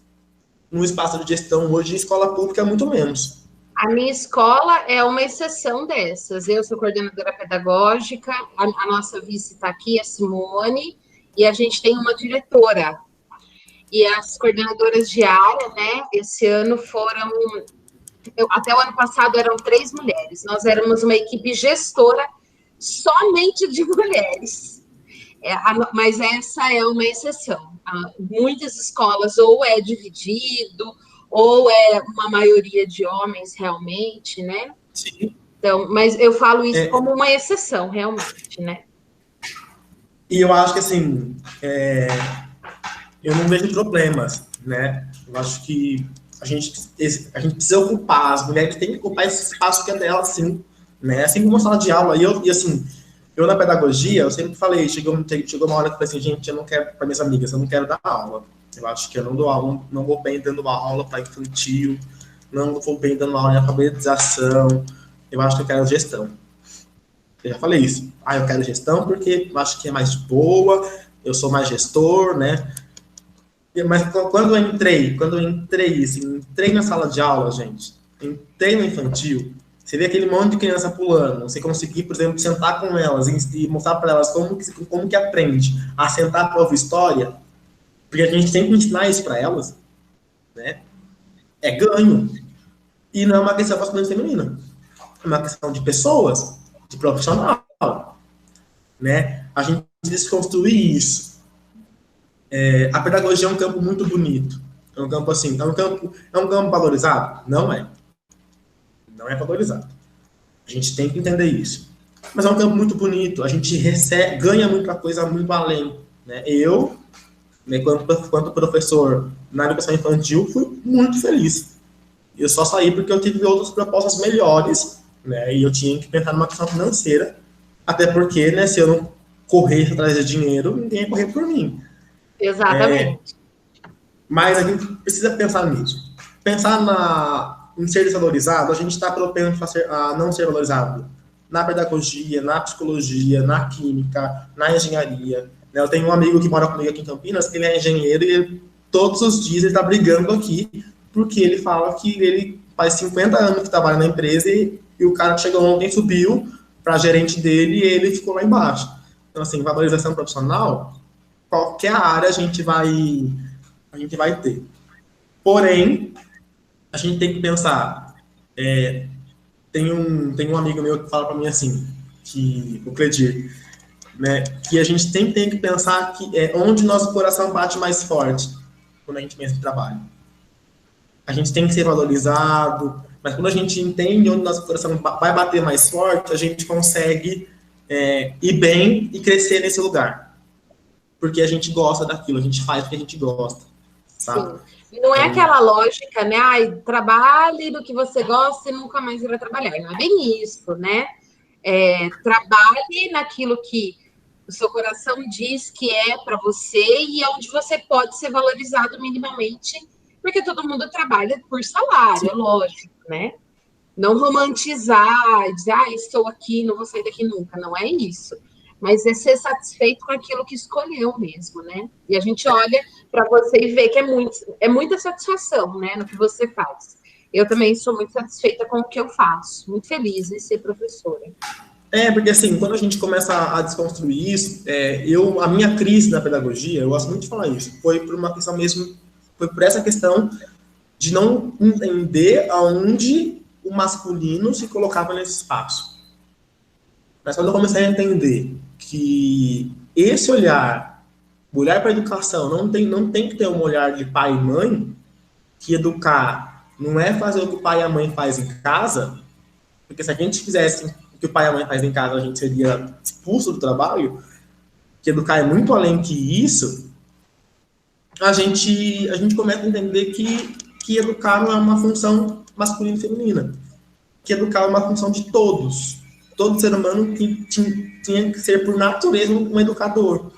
no espaço de gestão hoje, em escola pública, muito menos. A minha escola é uma exceção dessas. Eu sou coordenadora pedagógica, a nossa vice está aqui, a Simone, e a gente tem uma diretora. E as coordenadoras de área, né, esse ano foram. Até o ano passado eram 3 mulheres. Nós éramos uma equipe gestora somente de mulheres. Mas essa é uma exceção. Muitas escolas ou é dividido, ou é uma maioria de homens realmente, né? Sim. Então, mas eu falo isso como uma exceção, realmente, né? E eu acho que, assim, eu não vejo problemas, né? Eu acho que a gente precisa ocupar, as mulheres têm que ocupar esse espaço que é dela, sim, né? Assim como uma sala de aula. E assim, eu na pedagogia, eu sempre falei, chegou uma hora que eu falei assim, gente, eu não quero, para minhas amigas, eu não quero dar aula. Eu acho que eu não dou aula, não vou bem dando aula para infantil, não vou bem dando aula em alfabetização, eu acho que eu quero gestão. Eu já falei isso. Eu quero gestão porque eu acho que é mais de boa, eu sou mais gestor, né? Mas quando eu entrei, assim, entrei na sala de aula, gente, entrei no infantil, você vê aquele monte de criança pulando, você conseguir, por exemplo, sentar com elas e mostrar para elas como que aprende a sentar para ouvir história, porque a gente tem que ensinar isso para elas, né? É ganho. E não é uma questão masculina e feminina. É uma questão de pessoas, de profissional, né? A gente desconstruir isso. A pedagogia é um campo muito bonito. É um campo assim, é um campo valorizado? Não é. Não é valorizado. A gente tem que entender isso. Mas é um campo muito bonito. A gente ganha muita coisa muito além. Né? Eu, né, quanto professor na educação infantil, fui muito feliz. Eu só saí porque eu tive outras propostas melhores, né? E eu tinha que pensar numa questão financeira. Até porque, né, se eu não corresse atrás de dinheiro, ninguém ia correr por mim. Exatamente. Mas a gente precisa pensar nisso. Pensar em ser desvalorizado, a gente está propenso a não ser valorizado na pedagogia, na psicologia, na química, na engenharia. Eu tenho um amigo que mora comigo aqui em Campinas, que ele é engenheiro e todos os dias ele está brigando aqui, porque ele fala que ele faz 50 anos que trabalha na empresa e o cara que chegou ontem subiu para gerente dele e ele ficou lá embaixo. Então, assim, valorização profissional, qualquer área a gente vai ter. Porém, a gente tem que pensar. Tem um amigo meu que fala para mim assim, o Cledir, né, que a gente tem que pensar que é onde nosso coração bate mais forte quando a gente pensa em trabalho. A gente tem que ser valorizado, mas quando a gente entende onde nosso coração vai bater mais forte, a gente consegue ir bem e crescer nesse lugar. Porque a gente gosta daquilo, a gente faz porque a gente gosta. Sabe? Sim. E não é aquela lógica, né? Trabalhe do que você gosta e nunca mais vai trabalhar. Não é bem isso, né? Trabalhe naquilo que o seu coração diz que é para você e onde você pode ser valorizado minimamente, porque todo mundo trabalha por salário, é lógico, né? Não romantizar, dizer, estou aqui, não vou sair daqui nunca. Não é isso. Mas é ser satisfeito com aquilo que escolheu mesmo, né? E a gente olha para você e vê que é muita satisfação, né, no que você faz. Eu também sou muito satisfeita com o que eu faço, muito feliz em ser professora. Porque assim, quando a gente começa a desconstruir isso, a minha crise na pedagogia, eu gosto muito de falar isso, foi por uma questão mesmo, foi por essa questão de não entender aonde o masculino se colocava nesse espaço. Mas quando eu comecei a entender que esse olhar para a educação não tem que ter um olhar de pai e mãe, que educar não é fazer o que o pai e a mãe fazem em casa, porque se a gente fizesse o que o pai e a mãe fazem em casa, a gente seria expulso do trabalho, que educar é muito além que isso, a gente começa a entender que educar não é uma função masculina e feminina, que educar é uma função de todos. Todo ser humano tinha que ser, por natureza, um educador.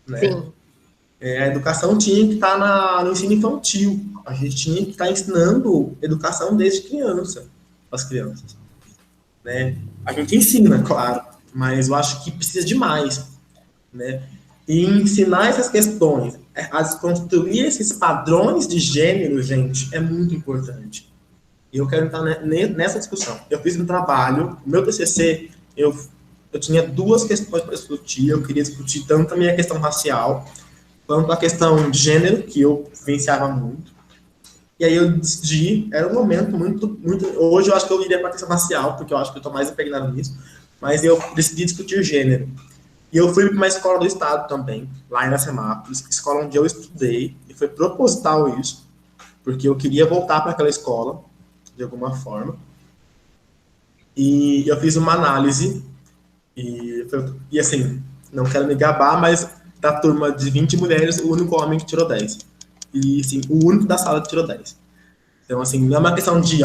né? Sim. A educação tinha que estar no ensino infantil. A gente tinha que estar ensinando educação desde criança, para as crianças, né? A gente ensina, claro, mas eu acho que precisa de mais, né? E ensinar essas questões, a desconstruir esses padrões de gênero, gente, é muito importante. E eu quero entrar nessa discussão. Eu fiz um trabalho, no meu TCC, eu tinha duas questões para discutir. Eu queria discutir tanto a minha questão racial, quanto a questão de gênero, que eu vivenciava muito. E aí eu decidi, era um momento muito... Hoje eu acho que eu iria para a questão racial, porque eu acho que eu estou mais impregnado nisso, mas eu decidi discutir gênero. E eu fui para uma escola do estado também, lá em Iracemápolis, escola onde eu estudei, e foi proposital isso, porque eu queria voltar para aquela escola, de alguma forma. E eu fiz uma análise, e assim, não quero me gabar, mas da turma de 20 mulheres, o único homem que tirou 10. E, assim, o único da sala que tirou 10. Então, assim, não é uma questão de,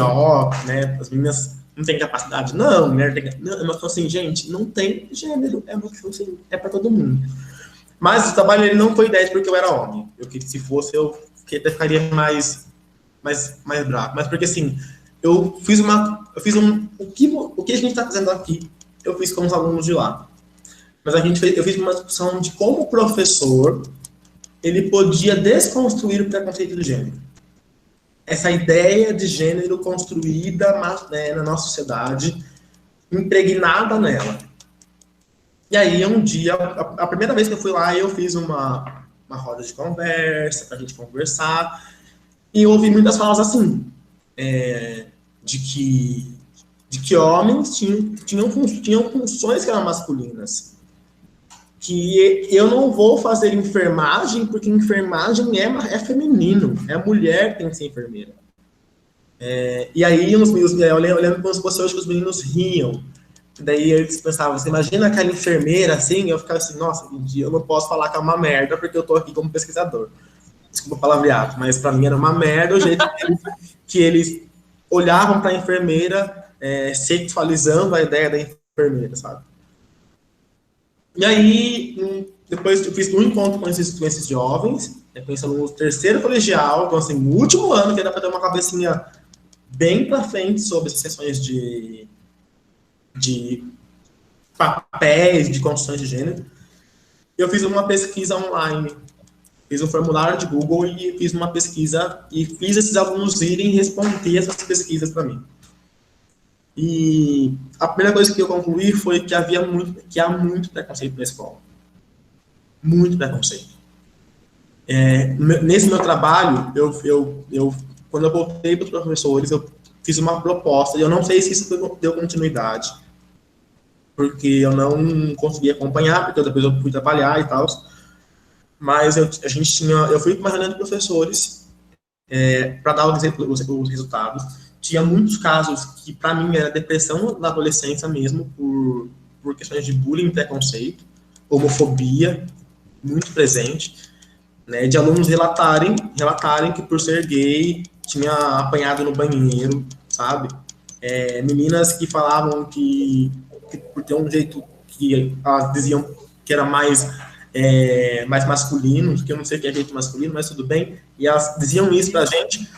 né, as meninas não têm capacidade. Não, mulher tem... Não, é uma questão assim, gente, não tem gênero. É uma questão assim, é para todo mundo. Mas o trabalho ele não foi 10 porque eu era homem. Se fosse, eu ficaria mais bravo. Mas porque, assim, o que a gente está fazendo aqui, eu fiz com os alunos de lá. Mas eu fiz uma discussão de como o professor ele podia desconstruir o preconceito de gênero. Essa ideia de gênero construída, né, na nossa sociedade, impregnada nela. E aí, um dia, a primeira vez que eu fui lá, eu fiz uma roda de conversa, para a gente conversar, e eu ouvi muitas falas assim, de que homens tinham funções que eram masculinas. Que eu não vou fazer enfermagem, porque enfermagem é feminino, é a mulher que tem que ser enfermeira. E aí, eu lembro como se fosse hoje que os meninos riam. Daí eles pensavam, você imagina aquela enfermeira assim? Eu ficava assim, nossa, eu não posso falar que é uma merda, porque eu tô aqui como pesquisador. Desculpa o palavreado, mas para mim era uma merda o jeito que eles olhavam para a enfermeira, sexualizando a ideia da enfermeira, sabe? E aí, depois eu fiz um encontro com esses jovens, pensando no terceiro colegial, então assim, no último ano, que era para ter uma cabecinha bem para frente sobre essas sessões de papéis, de construções de gênero. Eu fiz uma pesquisa online, fiz um formulário de Google e fiz uma pesquisa e fiz esses alunos irem responder essas pesquisas para mim. E a primeira coisa que eu concluí foi que há muito preconceito na escola. Muito preconceito. Nesse meu trabalho, quando eu voltei para os professores, eu fiz uma proposta, e eu não sei se isso deu continuidade, porque eu não consegui acompanhar, porque depois eu fui trabalhar e tal, mas eu fui para uma reunião de professores para dar os resultados. Tinha muitos casos que, para mim, era depressão na adolescência mesmo, por questões de bullying, preconceito, homofobia, muito presente, né, de alunos relatarem que, por ser gay, tinha apanhado no banheiro, sabe? Meninas que falavam que por ter um jeito que elas diziam que era mais masculino, que eu não sei o que é jeito masculino, mas tudo bem, e elas diziam isso pra gente,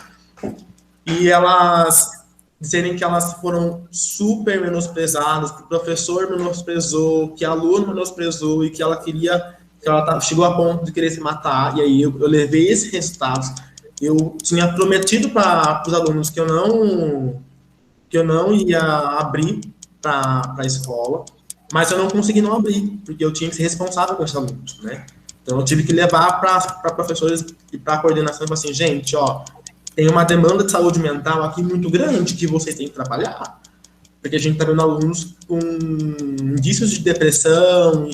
e elas dizerem que elas foram super menosprezadas, que o professor menosprezou, que a aluna menosprezou, e que ela chegou a ponto de querer se matar. E aí eu levei esses resultados. Eu tinha prometido para os alunos que eu não ia abrir para a escola, mas eu não consegui não abrir, porque eu tinha que ser responsável com esses alunos, né? Então eu tive que levar para professores e para a coordenação e falar assim, gente, tem uma demanda de saúde mental aqui muito grande que vocês têm que trabalhar, porque a gente está vendo alunos com indícios de depressão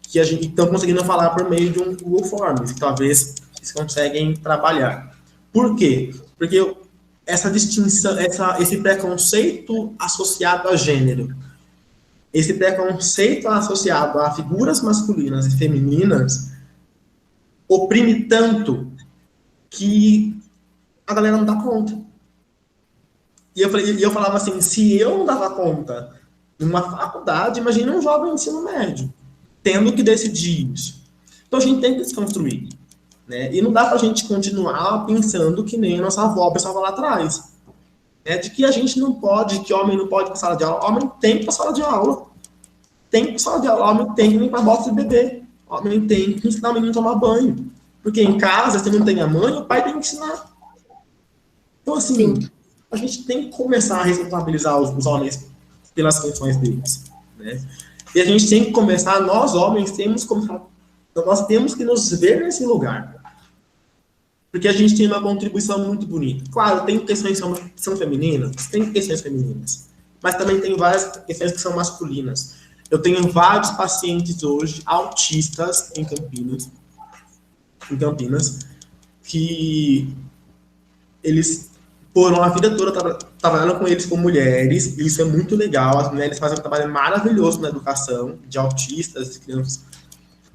que a gente estão conseguindo falar por meio de um Google Forms, que talvez eles conseguem trabalhar. Por quê? Porque essa distinção, esse preconceito associado a gênero, esse preconceito associado a figuras masculinas e femininas oprime tanto que a galera não dá conta. E eu falava assim, se eu não dava conta numa faculdade, imagina um jovem ensino médio, tendo que decidir isso. Então a gente tem que desconstruir, né? E não dá para a gente continuar pensando que nem a nossa avó pensava lá atrás, né? De que a gente não pode, que homem não pode ir para sala de aula. Homem tem que ir para sala de aula. Tem que ir para sala de aula. Homem tem que limpar a bota de bebê. Homem tem que ensinar o menino a tomar banho. Porque em casa, se não tem a mãe, o pai tem que ensinar. Então, assim, sim, a gente tem que começar a responsabilizar os homens pelas funções deles, né? E a gente tem que começar, nós homens nós temos que nos ver nesse lugar. Porque a gente tem uma contribuição muito bonita. Claro, tem questões que são femininas, tem questões femininas, mas também tem várias questões que são masculinas. Eu tenho vários pacientes hoje, autistas, em Campinas, que eles foram a vida toda trabalhando com eles com mulheres, e isso é muito legal. As mulheres fazem um trabalho maravilhoso na educação de autistas, de crianças.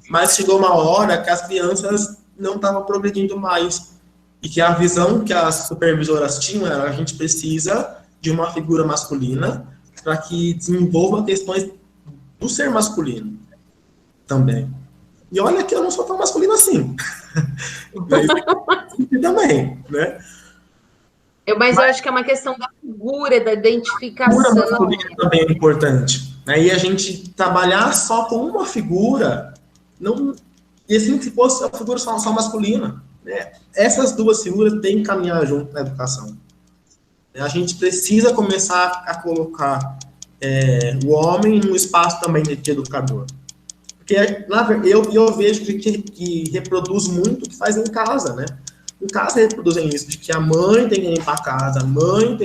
Mas chegou uma hora que as crianças não estavam progredindo mais, e que a visão que as supervisoras tinham era: a gente precisa de uma figura masculina para que desenvolva questões do ser masculino também. E olha que eu não sou tão masculino assim. Mas também, né? Mas eu acho que é uma questão da figura, da identificação. A figura masculina também é importante, né? E a gente trabalhar só com uma figura, não, e assim, se fosse a figura só masculina, né? Essas duas figuras têm que caminhar junto na educação. A gente precisa começar a colocar o homem no espaço também de educador. Porque eu vejo que reproduz muito o que faz em casa, né? Em casa reproduzem isso, de que a mãe tem que limpar a casa, a mulher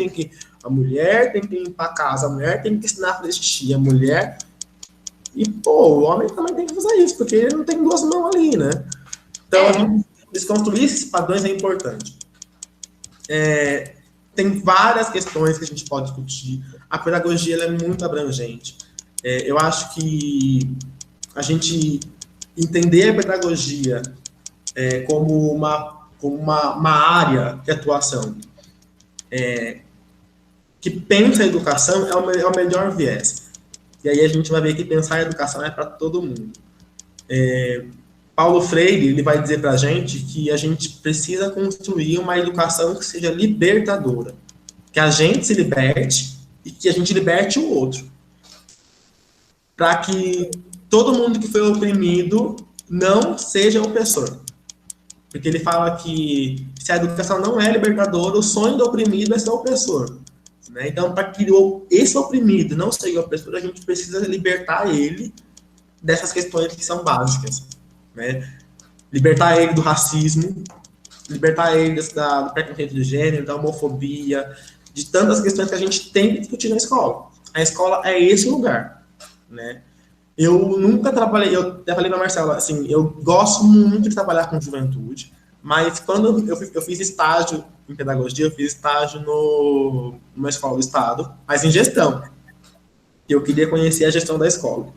tem que limpar a casa, a mulher tem que ensinar a fazer xixi, a mulher... E, o homem também tem que fazer isso, porque ele não tem duas mãos ali, né? Então, a gente desconstruir esses padrões é importante. Tem várias questões que a gente pode discutir. A pedagogia ela é muito abrangente. Eu acho que a gente entender a pedagogia como uma área de atuação que pensa a educação é o melhor viés. E aí a gente vai ver que pensar a educação é para todo mundo. Paulo Freire ele vai dizer para a gente que a gente precisa construir uma educação que seja libertadora. Que a gente se liberte e que a gente liberte o outro. Para que todo mundo que foi oprimido não seja opressor. Porque ele fala que se a educação não é libertadora, o sonho do oprimido é ser opressor. Né? Então, para que esse oprimido não seja opressor, a gente precisa libertar ele dessas questões que são básicas. Né? Libertar ele do racismo, libertar ele do preconceito de gênero, da homofobia, de tantas questões que a gente tem que discutir na escola. A escola é esse lugar. Né? Eu nunca trabalhei, eu até falei para a Marcela, assim, eu gosto muito de trabalhar com juventude, mas quando eu fiz estágio em pedagogia, eu fiz estágio numa escola do estado, mas em gestão. Eu queria conhecer a gestão da escola.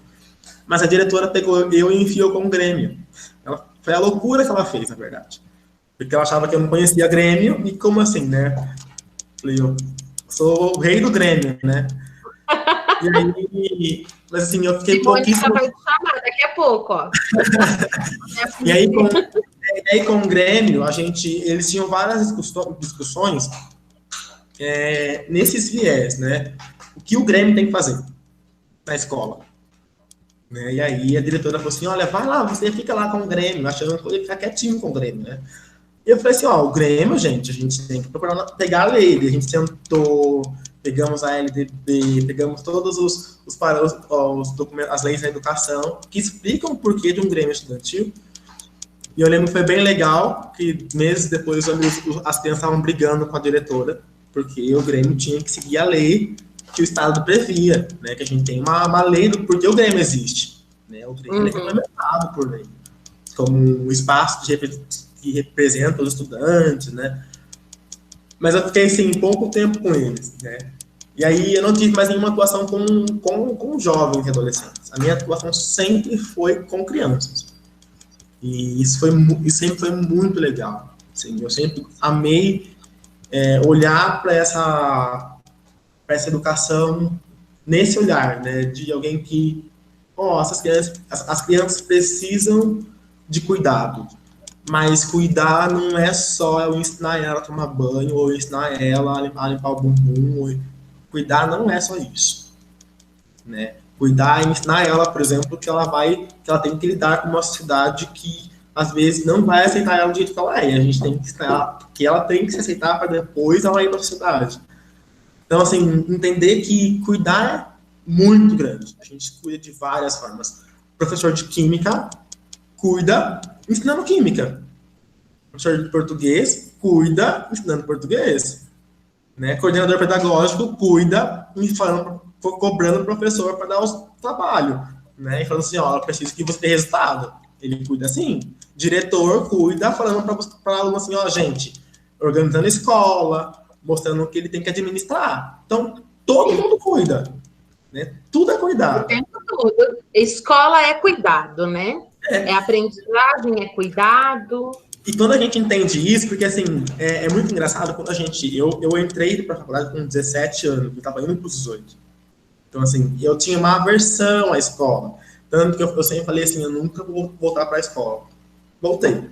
Mas a diretora pegou eu e enfiou com o Grêmio. Foi a loucura que ela fez, na verdade. Porque ela achava que eu não conhecia Grêmio, e como assim, né? Falei, eu sou o rei do Grêmio, né? E aí, mas assim, eu fiquei pouquíssimo... vai te chamar daqui a pouco, ó. E aí, com o Grêmio, eles tinham várias discussões nesses viés, né? O que o Grêmio tem que fazer na escola. Né? E aí a diretora falou assim, olha, vai lá, você fica lá com o Grêmio, achando que eu ia ficar quietinho com o Grêmio, né? E eu falei assim, o Grêmio, gente, a gente tem que procurar pegar a lei. A gente sentou, pegamos a LDB, pegamos todos os documentos, as leis da educação, que explicam o porquê de um Grêmio estudantil. E eu lembro que foi bem legal, que meses depois as crianças estavam brigando com a diretora, porque o Grêmio tinha que seguir a lei que o Estado previa, né? Que a gente tem uma lei do porquê o Grêmio existe. Né? O Grêmio é regulamentado por lei, como um espaço que representa os estudantes, né? Mas eu fiquei, assim, pouco tempo com eles, né? E aí eu não tive mais nenhuma atuação com jovens e adolescentes. A minha atuação sempre foi com crianças. E isso sempre foi muito legal. Assim, eu sempre amei olhar para essa educação nesse olhar, né? De alguém que, as crianças precisam de cuidado. Mas cuidar não é só eu ensinar ela a tomar banho, ou ensinar ela a limpar o bumbum. Cuidar não é só isso, né? Cuidar é ensinar ela, por exemplo, que ela tem que lidar com uma sociedade que às vezes não vai aceitar ela do jeito que ela é. E a gente tem que ensinar ela que ela tem que se aceitar para depois ela ir para a sociedade. Então, assim, entender que cuidar é muito grande. A gente cuida de várias formas. O professor de química cuida ensinando química. O professor de português cuida ensinando português. Né? Coordenador pedagógico cuida cobrando o professor para dar o trabalho. Né? E falando assim, ó, eu preciso que você tenha resultado. Ele cuida assim. Diretor cuida falando para o aluno assim, ó, gente, organizando a escola, mostrando que ele tem que administrar. Então, todo mundo cuida. Né? Tudo é cuidado. O tempo todo. Escola é cuidado, né? É aprendizagem, é cuidado. E quando a gente entende isso, porque assim, é muito engraçado quando eu entrei para a faculdade com 17 anos, eu estava indo para os 18. Então, assim, eu tinha uma aversão à escola. Tanto que eu sempre falei assim, eu nunca vou voltar para a escola. Voltei.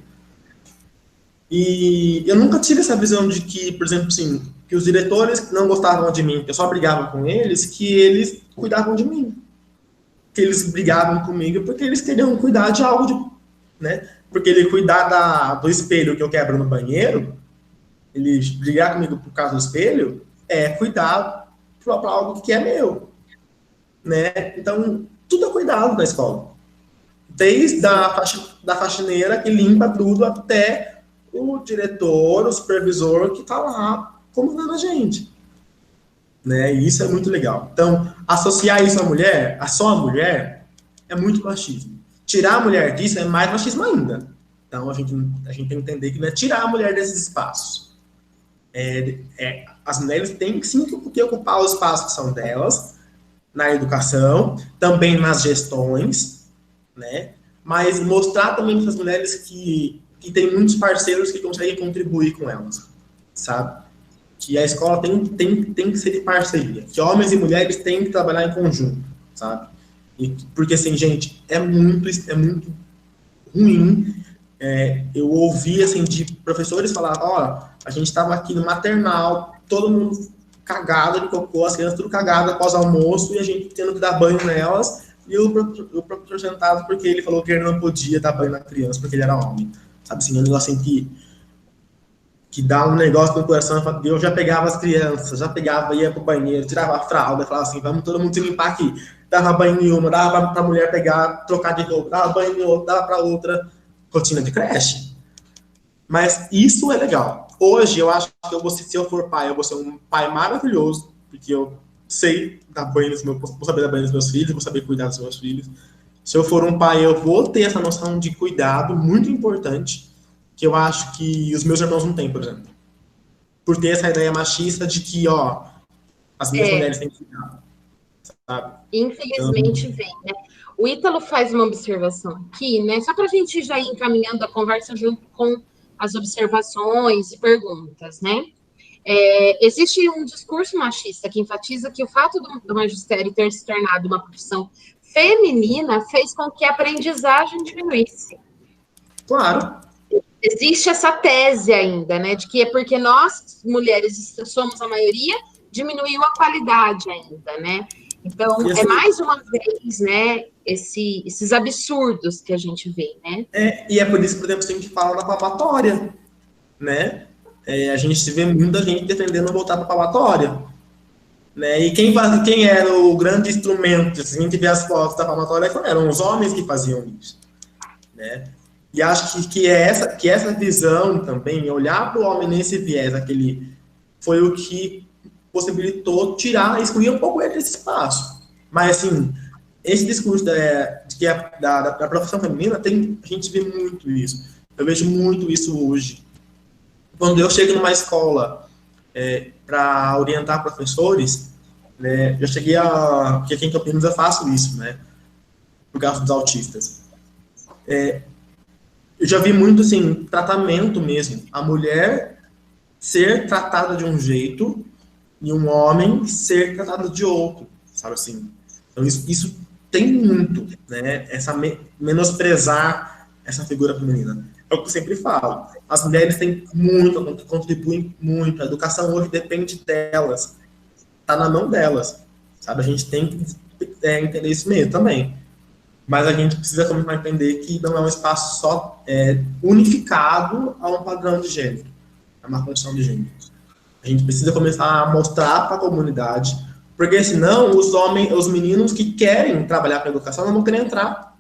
E eu nunca tive essa visão de que, por exemplo, assim, que os diretores não gostavam de mim, que eu só brigava com eles, que eles cuidavam de mim. Que eles brigavam comigo porque eles queriam cuidar de algo, né? Porque ele cuidar do espelho que eu quebro no banheiro, ele brigar comigo por causa do espelho, é cuidar para algo que é meu, né? Então, tudo é cuidado na escola. Desde da faxineira que limpa tudo até o diretor, o supervisor que está lá comandando a gente. Né? E isso é muito legal. Então, associar isso à mulher, a só a mulher, é muito machismo. Tirar a mulher disso é mais machismo ainda. Então, a gente tem que entender que não é tirar a mulher desses espaços. As mulheres têm que sim que ocupar os espaços que são delas, na educação, também nas gestões, né? Mas mostrar também para as mulheres que tem muitos parceiros que conseguem contribuir com elas, sabe? Que a escola tem que ser de parceria, que homens e mulheres têm que trabalhar em conjunto, sabe? Porque, assim, gente, é muito ruim. Eu ouvi, assim, de professores falar, ó, a gente estava aqui no maternal, todo mundo cagado de cocô, as crianças tudo cagado após almoço, e a gente tendo que dar banho nelas, e o professor sentado porque ele falou que ele não podia dar banho na criança, porque ele era homem. Sabe, assim, um negócio assim que dá um negócio no coração. Eu já pegava as crianças, ia pro banheiro, tirava a fralda, falava assim, vamos todo mundo se limpar aqui. Dava banho em uma, dava pra mulher pegar, trocar de roupa, dava banho em outra, dava pra outra. Rotina de creche. Mas isso é legal. Hoje, eu acho que se eu for pai, eu vou ser um pai maravilhoso, porque eu sei dar banho vou saber dar banho nos meus filhos, vou saber cuidar dos meus filhos. Se eu for um pai, eu vou ter essa noção de cuidado muito importante, que eu acho que os meus irmãos não têm, por exemplo. Por ter essa ideia machista de que, ó, as minhas mulheres têm que cuidar, sabe? Infelizmente vem, né? O Ítalo faz uma observação aqui, né? Só para a gente já ir encaminhando a conversa junto com as observações e perguntas, né? Existe um discurso machista que enfatiza que o fato do magistério ter se tornado uma profissão feminina fez com que a aprendizagem diminuísse. Claro. Existe essa tese ainda, né? De que é porque nós, mulheres, somos a maioria, diminuiu a qualidade ainda, né? Então, é mais uma vez, né, esses absurdos que a gente vê, né? E é por isso, por exemplo, que a gente fala da palmatória, né? A gente vê muita gente defendendo voltar para a palmatória. Né? E quem era o grande instrumento, se a gente vê as fotos da palmatória, eram os homens que faziam isso. Né? E acho que essa visão também, olhar para o homem nesse viés, foi o que possibilitou excluir um pouco ele desse espaço. Mas, assim, esse discurso da profissão feminina, a gente vê muito isso. Eu vejo muito isso hoje. Quando eu chego numa escola para orientar professores, né, eu cheguei porque aqui em Campinas eu faço isso, né, por causa dos autistas. Eu já vi muito, assim, tratamento mesmo. A mulher ser tratada de um jeito e um homem ser tratado de outro, sabe assim? Então, isso tem muito, né? Essa menosprezar essa figura feminina. É o que eu sempre falo. As mulheres têm muito, contribuem muito. A educação hoje depende delas. Está na mão delas. Sabe? A gente tem que entender isso mesmo também. Mas a gente precisa começar a entender que não é um espaço só unificado a um padrão de gênero, a uma condição de gênero. A gente precisa começar a mostrar para a comunidade, porque senão os meninos que querem trabalhar com a educação não vão querer entrar.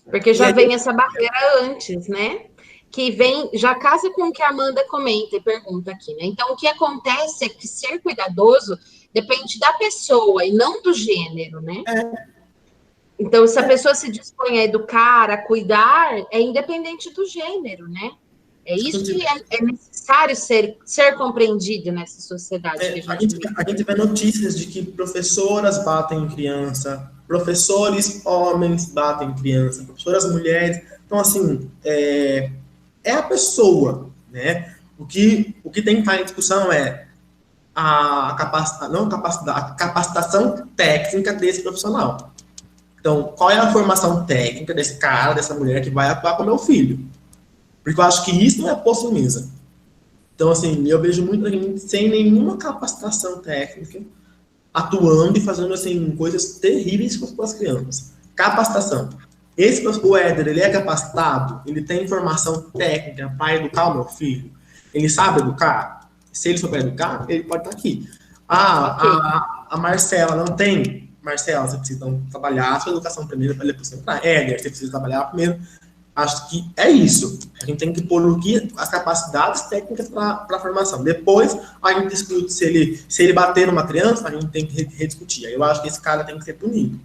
Porque já vem essa barreira antes, né? Que vem, já casa com o que a Amanda comenta e pergunta aqui, né? Então, o que acontece é que ser cuidadoso depende da pessoa e não do gênero, né? Então, se a pessoa se dispõe a educar, a cuidar, é independente do gênero, né? É isso que é necessário ser compreendido nessa sociedade. A gente vê notícias de que professoras batem em criança, professores homens batem em criança, professoras mulheres. Então, assim, é a pessoa, né? O que tem que estar em discussão é a capacitação técnica desse profissional. Então, qual é a formação técnica desse cara, dessa mulher que vai atuar com o meu filho? Porque eu acho que isso não é posto em mesa. Então, assim, eu vejo muita gente sem nenhuma capacitação técnica, atuando e fazendo, assim, coisas terríveis com as crianças. Capacitação. O Éder, ele é capacitado? Ele tem formação técnica para educar o meu filho? Ele sabe educar? Se ele souber educar, ele pode estar aqui. A Marcela não tem? Marcela, você precisa trabalhar a sua educação primeiro para depois entrar. Éder, você precisa trabalhar primeiro. Acho que é isso. A gente tem que pôr as capacidades técnicas para a formação. Depois, a gente discute se ele bater numa criança, a gente tem que rediscutir. Aí eu acho que esse cara tem que ser punido.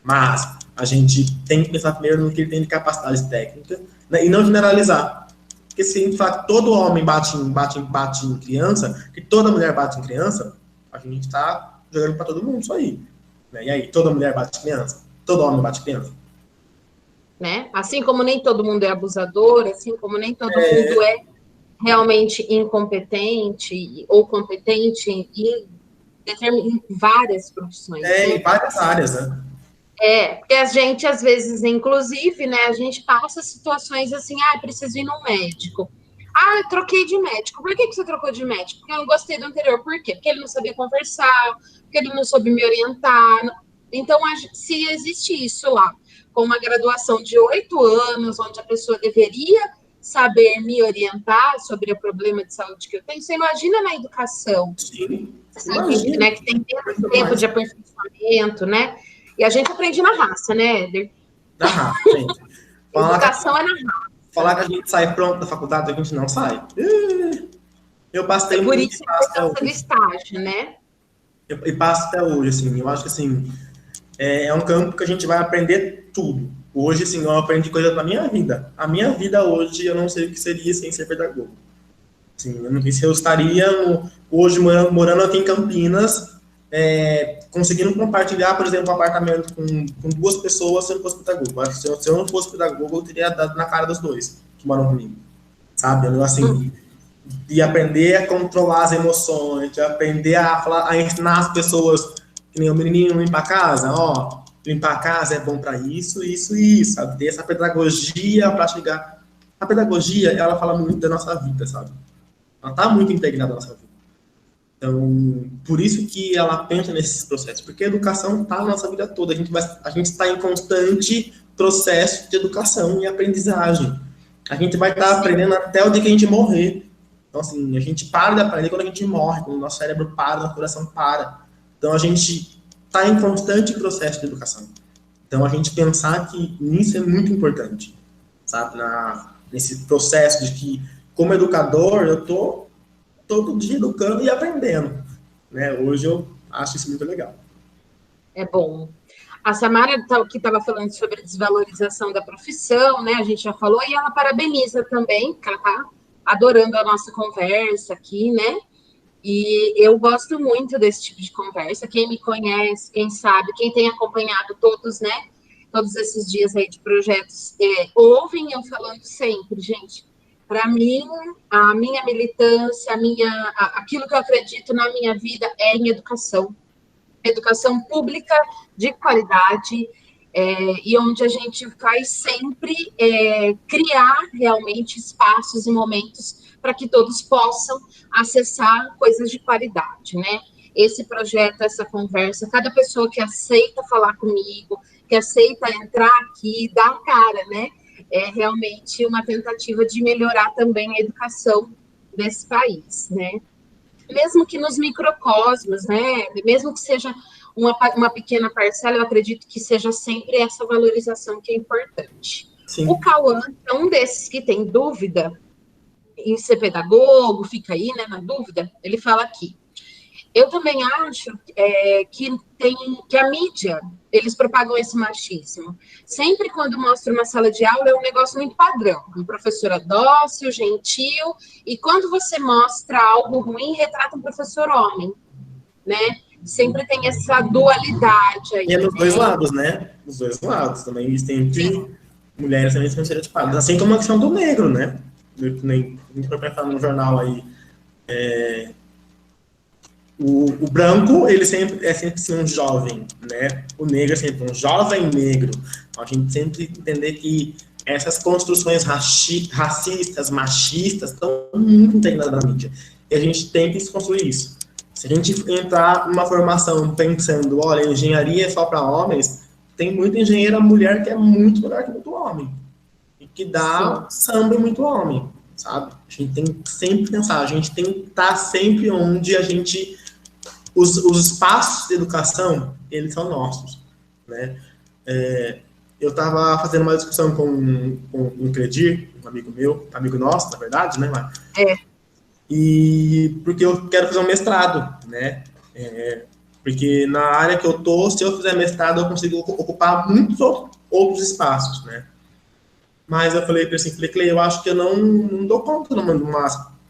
Mas a gente tem que pensar primeiro no que ele tem de capacidade técnica, né, e não generalizar. Porque se a gente falar que todo homem bate em criança, que toda mulher bate em criança, a gente está jogando para todo mundo isso aí. Né? E aí, toda mulher bate em criança? Todo homem bate em criança? Né? Assim como nem todo mundo é abusador, assim como nem todo mundo é realmente incompetente ou competente em várias profissões. Em várias áreas, né? Porque a gente, às vezes, inclusive, né, a gente passa situações assim, preciso ir no médico. Eu troquei de médico. Por que você trocou de médico? Porque eu não gostei do anterior. Por quê? Porque ele não sabia conversar, porque ele não soube me orientar. Então, se existe isso lá, com uma graduação de 8 anos, onde a pessoa deveria saber me orientar sobre o problema de saúde que eu tenho, você imagina na educação. Sim, sabe, né, que tem tempo de aperfeiçoamento, né? E a gente aprende na raça, né, Éder? Na raça, gente. Educação é na raça. Falar que a gente sai pronto da faculdade, a gente não sai. Eu passei por isso a importância do estágio, né? E passo até hoje, assim. Eu acho que, assim, é um campo que a gente vai aprender tudo. Hoje, assim, eu aprendi coisa da minha vida. A minha vida hoje, eu não sei o que seria sem ser pedagogo. Assim, eu não sei se eu estaria hoje morando aqui em Campinas, conseguindo compartilhar, por exemplo, um apartamento com 2 pessoas se eu não fosse pedagogo. Acho que se eu não fosse pedagogo, eu teria dado na cara dos 2 que moram comigo. Sabe? Eu, assim, de aprender a controlar as emoções, de aprender a ensinar as pessoas, que nem o menininho limpar a casa, limpar a casa é bom para isso, isso e isso, sabe? Ter essa pedagogia para chegar. A pedagogia, ela fala muito da nossa vida, sabe? Ela está muito integrada na nossa vida. Então, por isso que ela pensa nesses processos, porque a educação está na nossa vida toda. A gente está em constante processo de educação e aprendizagem. A gente vai estar aprendendo até o dia que a gente morrer. Então, assim, a gente para de aprender quando a gente morre, quando o nosso cérebro para, o nosso coração para. Então, a gente está em constante processo de educação. Então, a gente pensar que nisso é muito importante, sabe? Nesse processo de que, como educador, eu estou todo dia educando e aprendendo. Né? Hoje eu acho isso muito legal. É bom. A Samara, que estava falando sobre a desvalorização da profissão, né? A gente já falou, e ela parabeniza também, porque ela está adorando a nossa conversa aqui, né? E eu gosto muito desse tipo de conversa. Quem me conhece, quem sabe, quem tem acompanhado todos, né? Todos esses dias aí de projetos, ouvem eu falando sempre, gente. Para mim, a minha militância, aquilo que eu acredito na minha vida é em educação. Educação pública de qualidade e onde a gente vai sempre criar realmente espaços e momentos para que todos possam acessar coisas de qualidade, né? Esse projeto, essa conversa, cada pessoa que aceita falar comigo, que aceita entrar aqui, dar a cara, né? É realmente uma tentativa de melhorar também a educação desse país, né? Mesmo que nos microcosmos, né? Mesmo que seja uma pequena parcela, eu acredito que seja sempre essa valorização que é importante. Sim. O Cauã é um desses que tem dúvida em ser pedagogo, fica aí, né, na dúvida, ele fala aqui. Eu também acho que a mídia, eles propagam esse machismo. Sempre quando mostra uma sala de aula, é um negócio muito padrão. Um professor dócil, gentil, e quando você mostra algo ruim, retrata um professor homem, né? Sempre tem essa dualidade aí. E é nos dois lados, né? Os dois lados também. Existem mulheres também são estereotipadas. Assim como a questão do negro, né? Nem foi pensar no jornal aí. O branco, ele sempre é sempre assim, um jovem, né? O negro é sempre um jovem negro. Então, a gente sempre entender que essas construções racistas, machistas, estão muito integradas na mídia. E a gente tem que desconstruir isso. Se a gente entrar numa formação pensando, olha, engenharia é só para homens, tem muita engenheira mulher que é muito melhor que muito homem. E que dá samba em muito homem, sabe? A gente tem que sempre pensar, a gente tem que estar sempre onde a gente... Os espaços de educação, eles são nossos, né? Eu estava fazendo uma discussão com o Credir, um amigo meu, amigo nosso, na verdade, né, Mar? E porque eu quero fazer um mestrado, né? Porque na área que eu tô, se eu fizer mestrado, eu consigo ocupar muitos outros espaços, né? Mas eu falei para ele assim, Clay, eu acho que eu não dou conta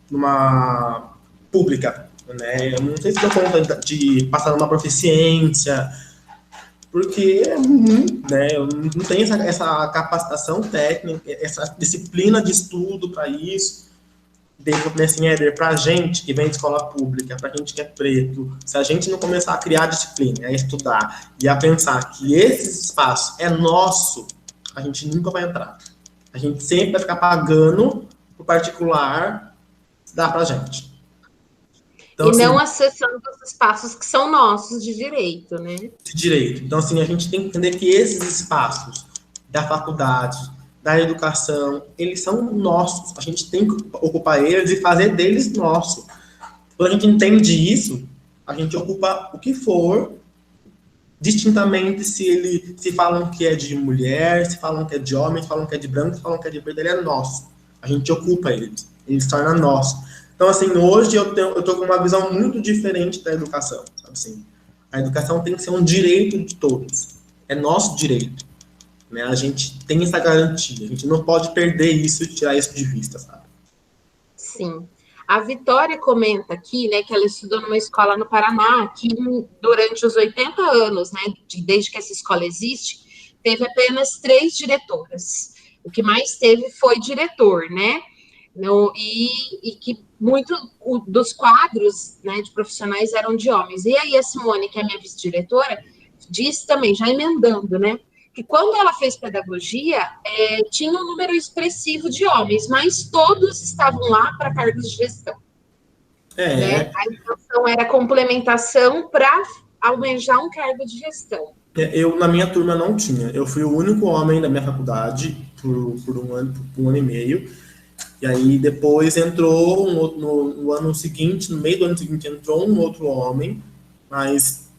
numa pública, né? Eu não sei se dou conta de passar numa proficiência, porque é muito, né? Eu não tenho essa capacitação técnica, essa disciplina de estudo para isso. Assim, Éder, para a gente que vem de escola pública, para a gente que é preto, se a gente não começar a criar disciplina, a estudar e a pensar que esse espaço é nosso, a gente nunca vai entrar. A gente sempre vai ficar pagando o particular dá para a gente. Então, e assim, não acessando os espaços que são nossos de direito, né? De direito. Então, assim, a gente tem que entender que esses espaços da faculdade, da educação, eles são nossos. A gente tem que ocupar eles e fazer deles nosso. Quando a gente entende isso, a gente ocupa o que for, distintamente se falam que é de mulher, se falam que é de homem, se falam que é de branco, se falam que é de preto, ele é nosso. A gente ocupa eles, ele se torna nosso. Então, assim, hoje eu tô com uma visão muito diferente da educação, sabe assim? A educação tem que ser um direito de todos. É nosso direito. Né? A gente tem essa garantia. A gente não pode perder isso e tirar isso de vista, sabe? Sim. A Vitória comenta aqui, né, que ela estudou numa escola no Paraná, que durante os 80 anos, né, desde que essa escola existe, teve apenas 3 diretoras. O que mais teve foi diretor, né? E que muito dos quadros, né, de profissionais eram de homens. E aí a Simone, que é minha vice-diretora, disse também, já emendando, né, que quando ela fez pedagogia, tinha um número expressivo de homens, mas todos estavam lá para cargos de gestão. Né? A intenção era complementação para almejar um cargo de gestão. Eu, na minha turma, não tinha. Eu fui o único homem da minha faculdade por um ano e meio. E aí, depois entrou no ano seguinte, no meio do ano seguinte, entrou um outro homem, mas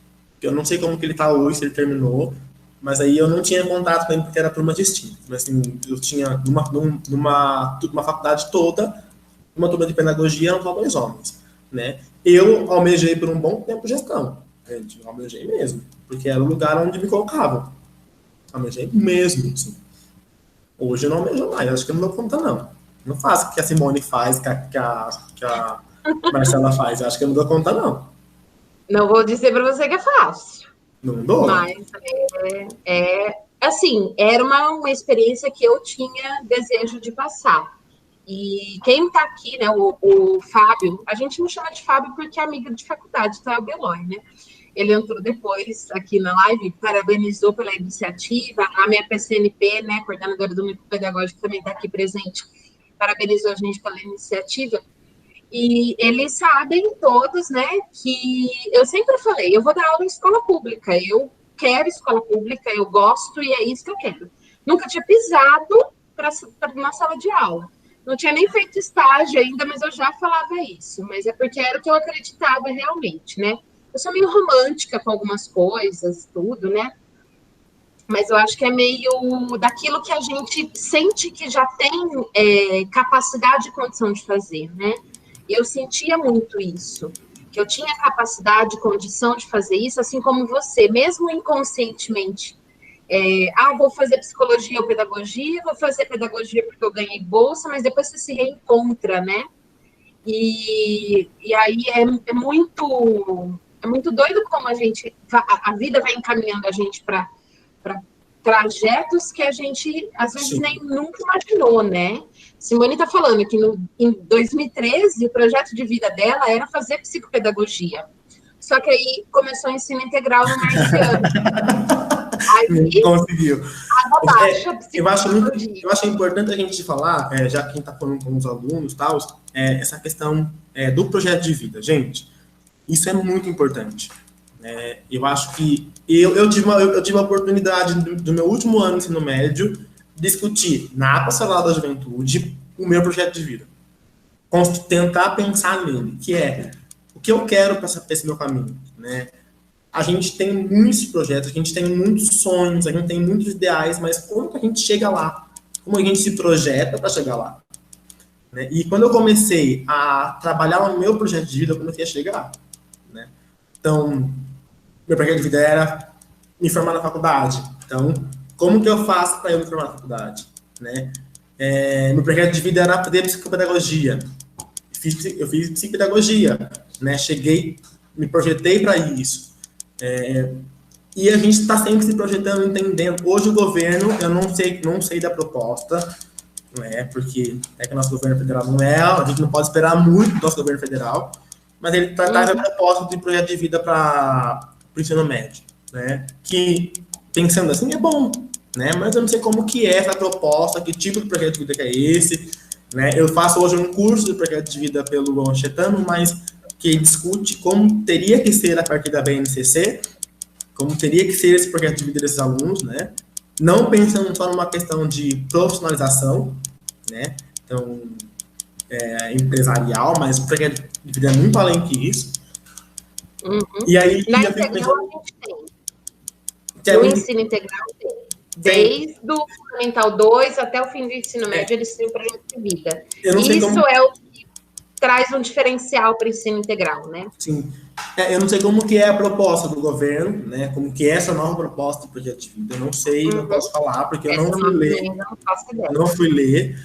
eu não sei como que ele está hoje, se ele terminou. Mas aí eu não tinha contato com ele porque era turma distinta. Mas, assim, eu tinha, numa faculdade toda, uma turma de pedagogia, eram só 2 homens, né? Eu almejei por um bom tempo gestão, gente, eu almejei mesmo, porque era o lugar onde me colocavam. Almejei mesmo, assim. Hoje eu não almejo mais, acho que eu não dou conta, não. Não faço o que a Simone faz, que a Marcela faz, acho que eu não dou conta, não. Não vou dizer para você que é fácil. Não dou. Mas assim, era uma experiência que eu tinha desejo de passar. E quem está aqui, né, o Fábio, a gente não chama de Fábio porque é amigo de faculdade, tá? É o Beloy, né? ele entrou depois aqui na live, parabenizou pela iniciativa, a minha PCNP, né, coordenadora do Núcleo Pedagógico, também está aqui presente, parabenizou a gente pela iniciativa, e eles sabem todos, né, que eu sempre falei, eu vou dar aula em escola pública, eu quero escola pública, eu gosto e é isso que eu quero. Nunca tinha pisado para uma sala de aula. Não tinha nem feito estágio ainda, mas eu já falava isso. Mas é porque era o que eu acreditava realmente, né? Eu sou meio romântica com algumas coisas, tudo, né? Mas eu acho que é meio daquilo que a gente sente que já tem capacidade e condição de fazer, né? Eu sentia muito isso, que eu tinha capacidade e condição de fazer isso, assim como você, mesmo inconscientemente. Vou fazer psicologia ou pedagogia, vou fazer pedagogia porque eu ganhei bolsa, mas depois você se reencontra, né? E aí é muito doido como a vida vai encaminhando a gente para trajetos que a gente, às vezes, nem nunca imaginou, né? Simone está falando que em 2013 o projeto de vida dela era fazer psicopedagogia. Só que aí começou o ensino integral no Marciano. Aí, conseguiu. Eu acho importante a gente falar, já que a gente está falando com os alunos e tal, essa questão do projeto de vida. Gente, isso é muito importante. Eu acho que eu tive a oportunidade do meu último ano de ensino médio discutir na Pastoral da Juventude o meu projeto de vida. Tentar pensar nele, que é o que eu quero para esse meu caminho, né? A gente tem muitos projetos, a gente tem muitos sonhos, a gente tem muitos ideais, mas como que a gente chega lá? Como a gente se projeta para chegar lá? Né? E quando eu comecei a trabalhar no meu projeto de vida, eu comecei a chegar. Né? Então, meu projeto de vida era me formar na faculdade. Então, como que eu faço para eu me formar na faculdade? Né? Meu projeto de vida era fazer psicopedagogia. Eu fiz psicopedagogia. Né? Cheguei, me projetei para isso. E a gente está sempre se projetando, entendendo. Hoje o governo, eu não sei da proposta, porque que o nosso governo federal não a gente não pode esperar muito do nosso governo federal, mas ele traz a proposta de projeto de vida para o ensino médio, né? Que, pensando assim, é bom, né? Mas eu não sei como que é essa proposta, que tipo de projeto de vida que é esse, né? Eu faço hoje um curso de projeto de vida pelo Anchetano, mas que discute como teria que ser a partir da BNCC, como teria que ser esse projeto de vida desses alunos, né? Não pensando só numa questão de profissionalização, né? Então, empresarial, mas o projeto de vida é muito além que isso. E aí, na integral a gente tem. No ensino integral tem. Desde o Fundamental 2 até o fim do ensino médio, eles têm um projeto de vida. Isso é o que traz um diferencial para o ensino integral, né? Sim. Eu não sei como que é a proposta do governo, né? Como que é essa nova proposta do projeto de vida. Eu não sei, não posso falar, porque eu não fui ler. Não fui ler.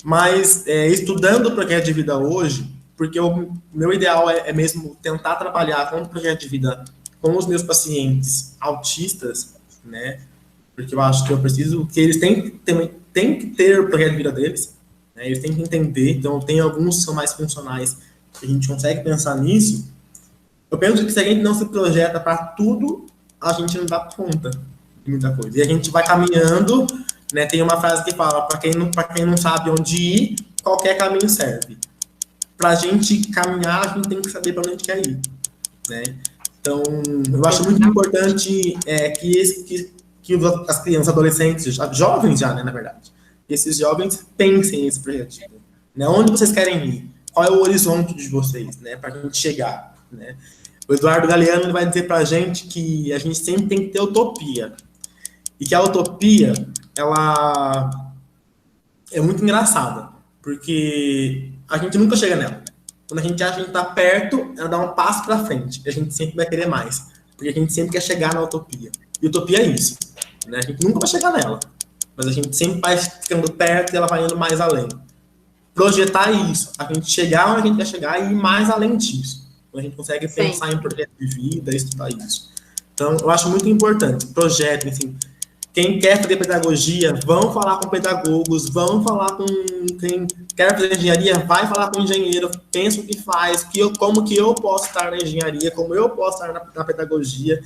Mas, estudando o projeto de vida hoje, porque o meu ideal é mesmo tentar trabalhar com o projeto de vida com os meus pacientes autistas, né? Porque eu acho que eu preciso, que eles têm que ter o projeto de vida deles, né? Eles têm que entender. Então, tem alguns que são mais funcionais, que a gente consegue pensar nisso. Eu penso que se a gente não se projeta para tudo, a gente não dá conta de muita coisa. E a gente vai caminhando, né? Tem uma frase que fala, para quem não sabe onde ir, qualquer caminho serve. Para a gente caminhar, a gente tem que saber para onde a gente quer ir, né? Então, eu acho muito importante que as crianças, adolescentes, jovens já, né, na verdade, esses jovens pensem nesse projeto, né? Onde vocês querem ir? Qual é o horizonte de vocês, né, para a gente chegar, né? O Eduardo Galeano vai dizer para a gente que a gente sempre tem que ter utopia. E que a utopia, ela é muito engraçada, porque a gente nunca chega nela. Quando a gente acha que a gente está perto, ela dá um passo para frente. E a gente sempre vai querer mais. Porque a gente sempre quer chegar na utopia. E utopia é isso, né? A gente nunca vai chegar nela. Mas a gente sempre vai ficando perto e ela vai indo mais além. Projetar isso. A gente chegar onde a gente quer chegar e ir mais além disso. A gente consegue pensar em projeto de vida, estudar isso. Então, eu acho muito importante. Projeto, assim, Quem quer fazer pedagogia, vão falar com pedagogos, vão falar com quem quer fazer engenharia, vai falar com engenheiro, pensa o que faz, como que eu posso estar na engenharia, como eu posso estar na pedagogia.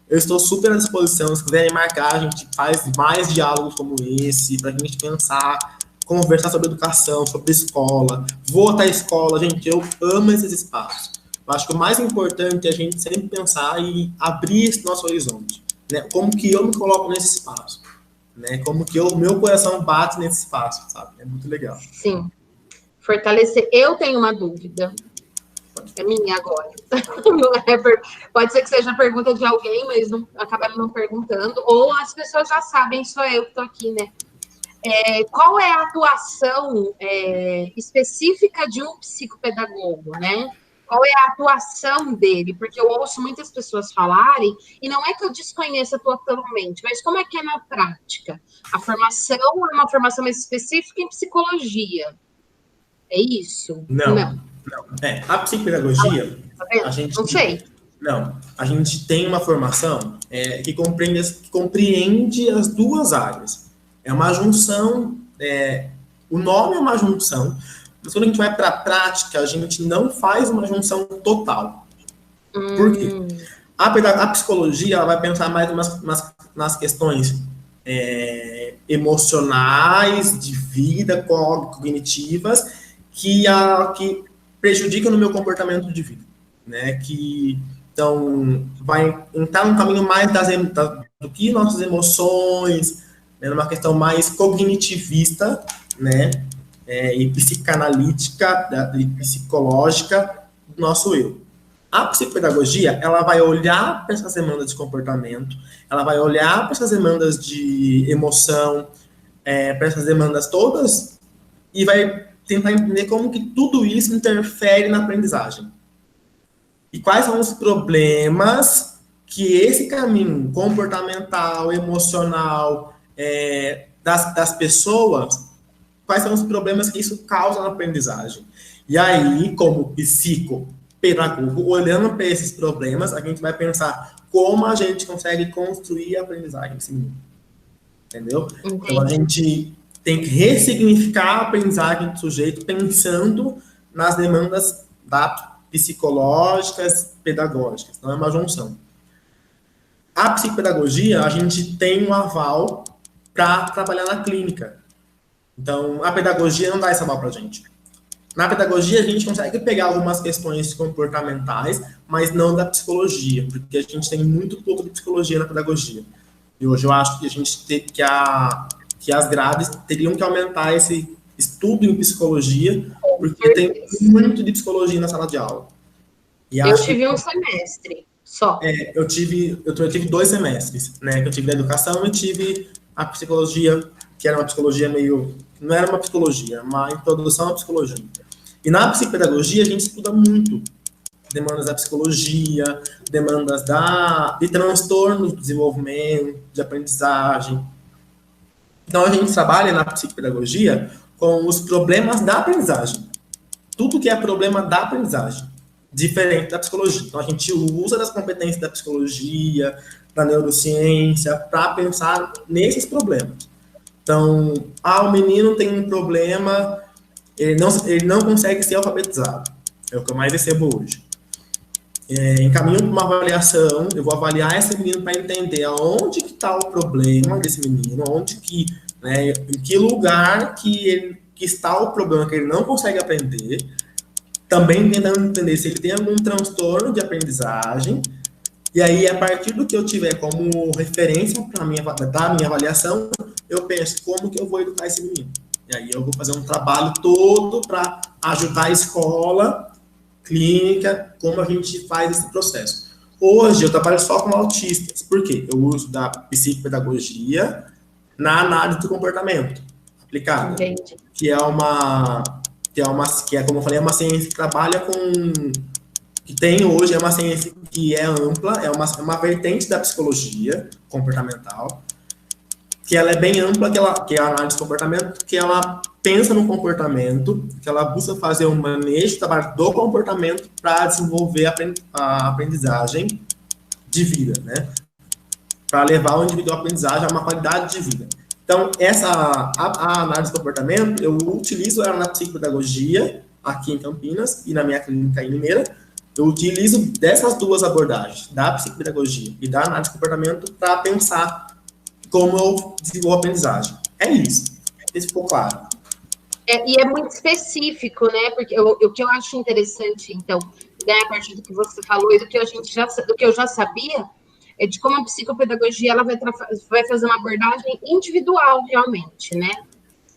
Eu estou super à disposição, se quiserem marcar, a gente faz mais diálogos como esse, para a gente pensar, conversar sobre educação, sobre escola. Vou até a escola, gente, eu amo esses espaços. Eu acho que o mais importante é a gente sempre pensar e abrir esse nosso horizonte. Né? Como que eu me coloco nesse espaço, né? Como que o meu coração bate nesse espaço, sabe? É muito legal. Sim. Fortalecer. Eu tenho uma dúvida. É minha agora. Pode ser que seja a pergunta de alguém, mas acabaram não perguntando. Ou as pessoas já sabem, sou eu que estou aqui, né? Qual é a atuação específica de um psicopedagogo, né? Qual é a atuação dele? Porque eu ouço muitas pessoas falarem, e não é que eu desconheça totalmente, mas como é que é na prática? A formação é uma formação mais específica em psicologia. É isso? Não. A psicopedagogia, a gente... Não sei. Não, a gente tem uma formação que compreende as duas áreas. É uma junção, o nome é uma junção, mas quando a gente vai para a prática, a gente não faz uma junção total. Por quê? A psicologia ela vai pensar mais nas questões emocionais, de vida, cognitivas, que prejudicam no meu comportamento de vida. Né? Então, vai entrar num caminho mais do que nossas emoções, né? Numa questão mais cognitivista, né? E psicanalítica, e psicológica do nosso eu. A psicopedagogia, ela vai olhar para essas demandas de comportamento, ela vai olhar para essas demandas de emoção, para essas demandas todas, e vai tentar entender como que tudo isso interfere na aprendizagem. E quais são os problemas que esse caminho comportamental, emocional, das pessoas, quais são os problemas que isso causa na aprendizagem. E aí, como psicopedagogo, olhando para esses problemas, a gente vai pensar como a gente consegue construir a aprendizagem desse menino. Entendeu? Entendi. Então, a gente tem que ressignificar a aprendizagem do sujeito pensando nas demandas psicológicas, pedagógicas. Então, é uma junção. A psicopedagogia, a gente tem um aval para trabalhar na clínica. Então, a pedagogia não dá esse aval para a gente. Na pedagogia, a gente consegue pegar algumas questões comportamentais, mas não da psicologia, porque a gente tem muito pouco de psicologia na pedagogia. E hoje eu acho que a gente que as grades teriam que aumentar esse estudo em psicologia, porque tem muito de psicologia na sala de aula. E eu tive um semestre só. Eu tive 2 semestres, né? Que eu tive da educação e tive a psicologia, que era uma psicologia meio... Não era uma psicologia, uma introdução à psicologia. E na psicopedagogia a gente estuda muito demandas da psicologia, demandas de transtorno de desenvolvimento, de aprendizagem. Então a gente trabalha na psicopedagogia com os problemas da aprendizagem. Tudo que é problema da aprendizagem, diferente da psicologia. Então a gente usa das competências da psicologia, da neurociência, para pensar nesses problemas. Então, o menino tem um problema, ele não consegue ser alfabetizado. É o que eu mais recebo hoje. Encaminho para uma avaliação, eu vou avaliar esse menino para entender aonde que está o problema desse menino, em que lugar que está o problema que ele não consegue aprender, também tentando entender se ele tem algum transtorno de aprendizagem. E aí, a partir do que eu tiver como referência da minha avaliação, eu penso como que eu vou educar esse menino. E aí eu vou fazer um trabalho todo para ajudar a escola, clínica, como a gente faz esse processo. Hoje eu trabalho só com autistas. Por quê? Eu uso da psicopedagogia na análise do comportamento aplicada. Entendi. Que é, como eu falei, é uma ciência que trabalha que tem hoje, é uma ciência que é ampla, é uma vertente da psicologia comportamental, que ela é bem ampla, que é a análise do comportamento, que ela pensa no comportamento, que ela busca fazer um manejo do comportamento para desenvolver a aprendizagem de vida, né? para levar o indivíduo à aprendizagem a uma qualidade de vida. Então, a análise do comportamento, eu utilizo ela na psicopedagogia, aqui em Campinas, e na minha clínica em Limeira. Eu utilizo dessas duas abordagens, da psicopedagogia e da análise do comportamento, para pensar como eu desenvolvo a aprendizagem. É isso. Esse ficou claro. E é muito específico, né? Porque o que eu acho interessante, então, né, a partir do que você falou e do que eu já sabia, é de como a psicopedagogia ela vai fazer uma abordagem individual, realmente, né?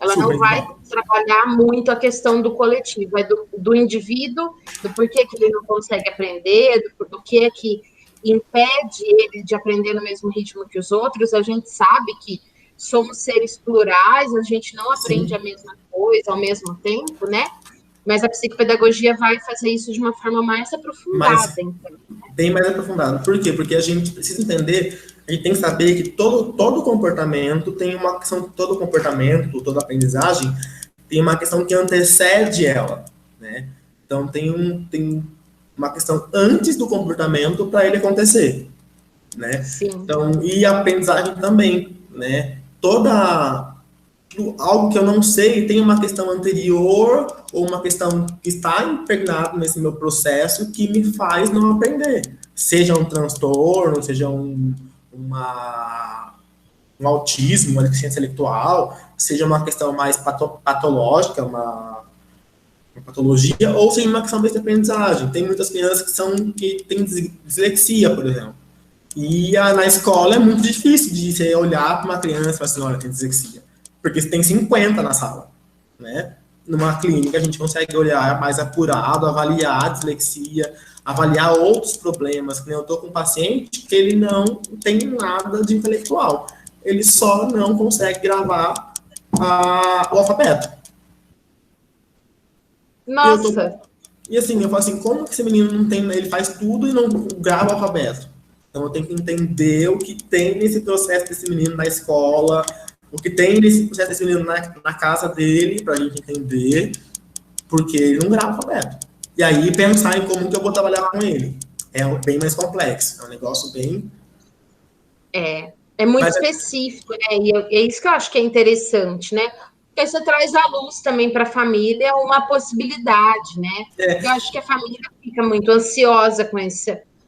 Ela não vai trabalhar muito a questão do coletivo, é do indivíduo, do porquê que ele não consegue aprender, do que é que impede ele de aprender no mesmo ritmo que os outros. A gente sabe que somos seres plurais, a gente não aprende a mesma coisa ao mesmo tempo, né? Mas a psicopedagogia vai fazer isso de uma forma mais aprofundada. Então. Bem mais aprofundada. Por quê? Porque a gente precisa entender, a gente tem que saber que todo comportamento tem uma questão, todo comportamento, toda aprendizagem tem uma questão que antecede ela, né? Então, tem uma questão antes do comportamento para ele acontecer, né? Sim. Então, e a aprendizagem também, né? Algo que eu não sei tem uma questão anterior ou uma questão que está impregnada nesse meu processo que me faz não aprender. Seja um transtorno, seja um autismo, uma deficiência intelectual, seja uma questão mais patológica, uma patologia, ou seja uma questão de aprendizagem. Tem muitas crianças que têm dislexia, por exemplo. E na escola é muito difícil de você olhar para uma criança e falar assim, olha, tem dislexia. Porque tem 50 na sala, né? Numa clínica a gente consegue olhar mais apurado, avaliar a dislexia, avaliar outros problemas. Eu estou com um paciente que ele não tem nada de intelectual. Ele só não consegue gravar o alfabeto. Nossa! E assim, eu falo assim, como que esse menino não tem, ele faz tudo e não grava o alfabeto? Então eu tenho que entender o que tem nesse processo desse menino na escola, o que tem nesse processo desse menino na casa dele, para a gente entender, porque ele não grava o alfabeto. E aí pensar em como que eu vou trabalhar com ele. É bem mais complexo, é um negócio bem... É muito específico, né? E é isso que eu acho que é interessante, né? Porque você traz à luz também para a família uma possibilidade, né? Eu acho que a família fica muito ansiosa com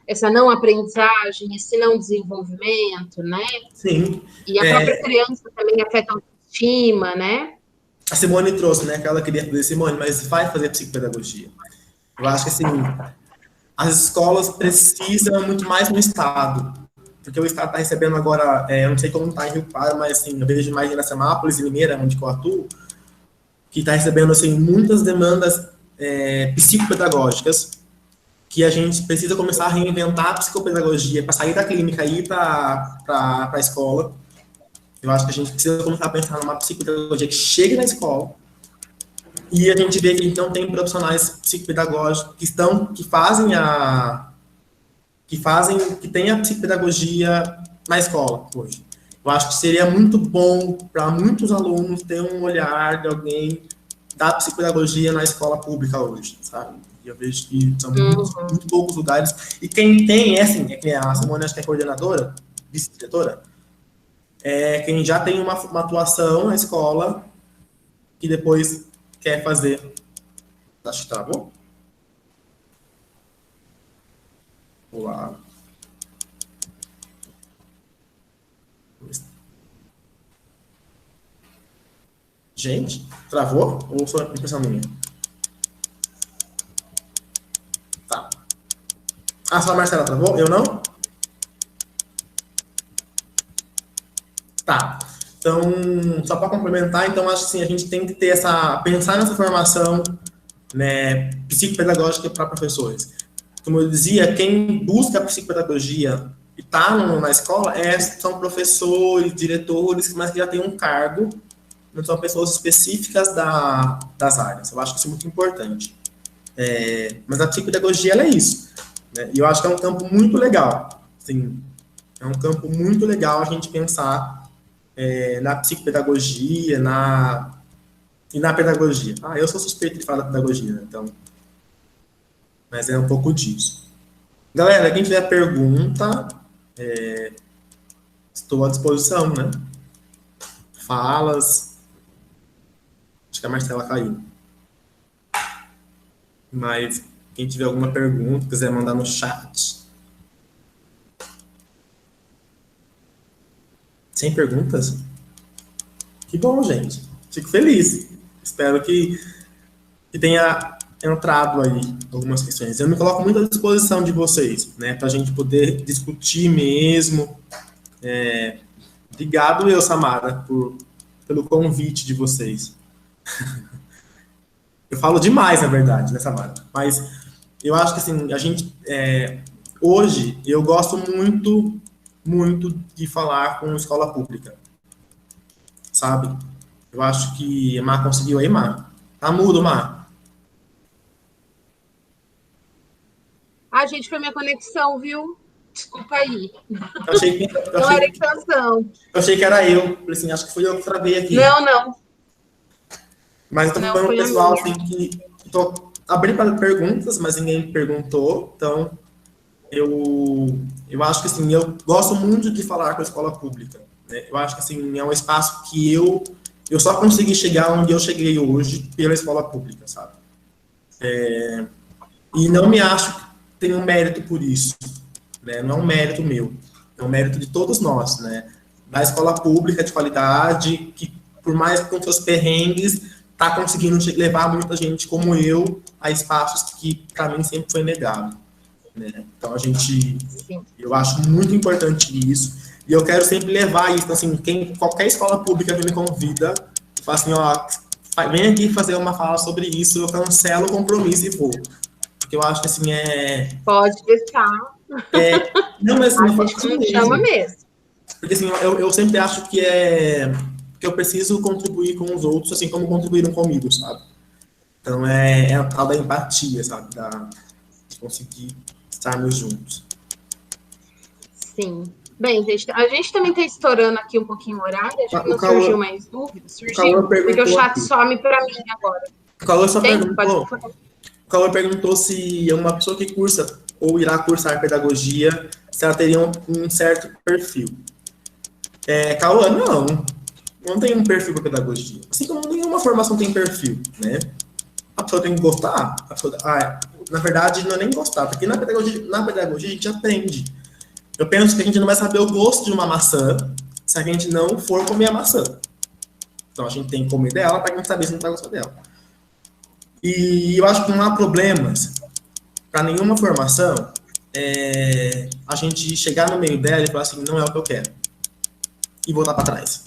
essa não aprendizagem, esse não desenvolvimento, né? Sim. E a própria criança também afeta a autoestima, né? A Simone trouxe, né? Que ela queria fazer Simone, mas vai fazer psicopedagogia. Eu acho que, assim, as escolas precisam muito mais no Estado. Porque o Estado está recebendo agora, eu não sei como está em Rio Claro, mas, assim, eu vejo mais em Iracemápolis e Limeira, onde eu atuo, que está recebendo, assim, muitas demandas psicopedagógicas, que a gente precisa começar a reinventar a psicopedagogia para sair da clínica e ir para a escola. Eu acho que a gente precisa começar a pensar numa psicopedagogia que chegue na escola e a gente vê que a gente não tem profissionais psicopedagógicos que tem a psicopedagogia na escola hoje. Eu acho que seria muito bom para muitos alunos ter um olhar de alguém da psicopedagogia na escola pública hoje, sabe? E eu vejo que são muito poucos lugares. E quem tem, é que a Simone, acho que é coordenadora, vice-diretora, quem já tem uma atuação na escola que depois quer fazer. Acho que travou? Olá. Gente, travou? Ou foi impressão minha? Tá. Só a Marcela travou? Eu não? Tá. Então, só para complementar, então acho que assim, a gente tem que ter pensar nessa formação, né, psicopedagógica para professores. Como eu dizia, quem busca a psicopedagogia e está na escola são professores, diretores, mas que já têm um cargo, não são pessoas específicas das áreas. Eu acho que isso é muito importante. Mas a psicopedagogia, ela é isso. Né? E eu acho que é um campo muito legal. Assim, é um campo muito legal a gente pensar na psicopedagogia, e na pedagogia. Eu sou suspeito de falar da pedagogia, né? Então, mas é um pouco disso. Galera, quem tiver pergunta, Estou à disposição, né? Falas. Acho que a Marcela caiu. Mas quem tiver alguma pergunta, quiser mandar no chat. Sem perguntas? Que bom, gente. Fico feliz. Espero que tenha entrado aí algumas questões. Eu me coloco muito à disposição de vocês, né? Para a gente poder discutir mesmo. Obrigado, Samara, pelo convite de vocês. Eu falo demais, na verdade, né, Samara? Mas eu acho que, assim, a gente... hoje, eu gosto muito, muito de falar com escola pública. Sabe? Eu acho que a Mar conseguiu aí, Mar. Tá mudo, Mar. Gente, foi minha conexão, viu? Desculpa aí. Eu achei que era eu. Falei assim, acho que foi eu que travei aqui. Não. Mas eu tô falando pro pessoal assim, que tô abrindo para perguntas, mas ninguém perguntou. Então, eu acho que assim, eu gosto muito de falar com a escola pública. Né? Eu acho que assim, é um espaço que eu só consegui chegar onde eu cheguei hoje pela escola pública, sabe? E não me acho que tenho um mérito por isso. Né? Não é um mérito meu. É um mérito de todos nós, né? Da escola pública de qualidade, que por mais que com seus perrengues, está conseguindo levar muita gente como eu a espaços que, para mim, sempre foi negado. Né? Então, eu acho muito importante isso, e eu quero sempre levar isso. Então, assim, qualquer escola pública que me convida, fala assim, ó, vem aqui fazer uma fala sobre isso, eu cancelo o compromisso e vou. Porque eu acho que, assim, Pode deixar. Não, mas assim, a gente não chama mesmo. Porque, assim, eu sempre acho que eu preciso contribuir com os outros, assim como contribuíram comigo, sabe? Então, é a tal da empatia, sabe? De conseguir estarmos juntos. Sim. Bem, gente, a gente também está estourando aqui um pouquinho o horário, acho que não surgiu mais dúvidas. Surgiu, porque o chat some para mim agora. O Cauã perguntou se uma pessoa que cursa ou irá cursar pedagogia, se ela teria um certo perfil. Cauã, não tem um perfil para pedagogia. Assim como nenhuma formação tem perfil, né? A pessoa tem que gostar. Na verdade, não é nem gostar, porque na pedagogia a gente aprende. Eu penso que a gente não vai saber o gosto de uma maçã se a gente não for comer a maçã. Então, a gente tem que comer dela para a gente saber se não vai gostar dela. E eu acho que não há problemas para nenhuma formação a gente chegar no meio dela e falar assim, não é o que eu quero. E voltar para trás.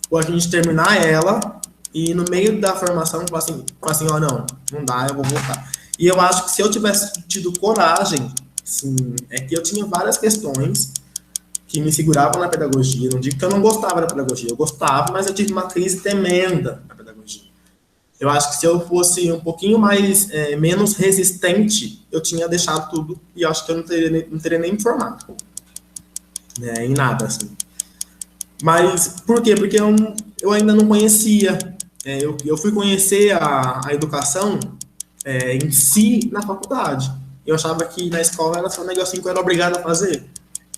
Ou a gente terminar ela e no meio da formação falar assim, ó, não dá, eu vou voltar. E eu acho que se eu tivesse tido coragem, assim, que eu tinha várias questões que me seguravam na pedagogia. Não digo que eu não gostava da pedagogia, eu gostava, mas eu tive uma crise tremenda na pedagogia. Eu acho que se eu fosse um pouquinho menos resistente, eu tinha deixado tudo e acho que eu não teria nem me formado, né, em nada, assim. Mas por quê? Porque eu ainda não conhecia. Eu fui conhecer a educação em si na faculdade. Eu achava que na escola era só um negocinho que eu era obrigado a fazer.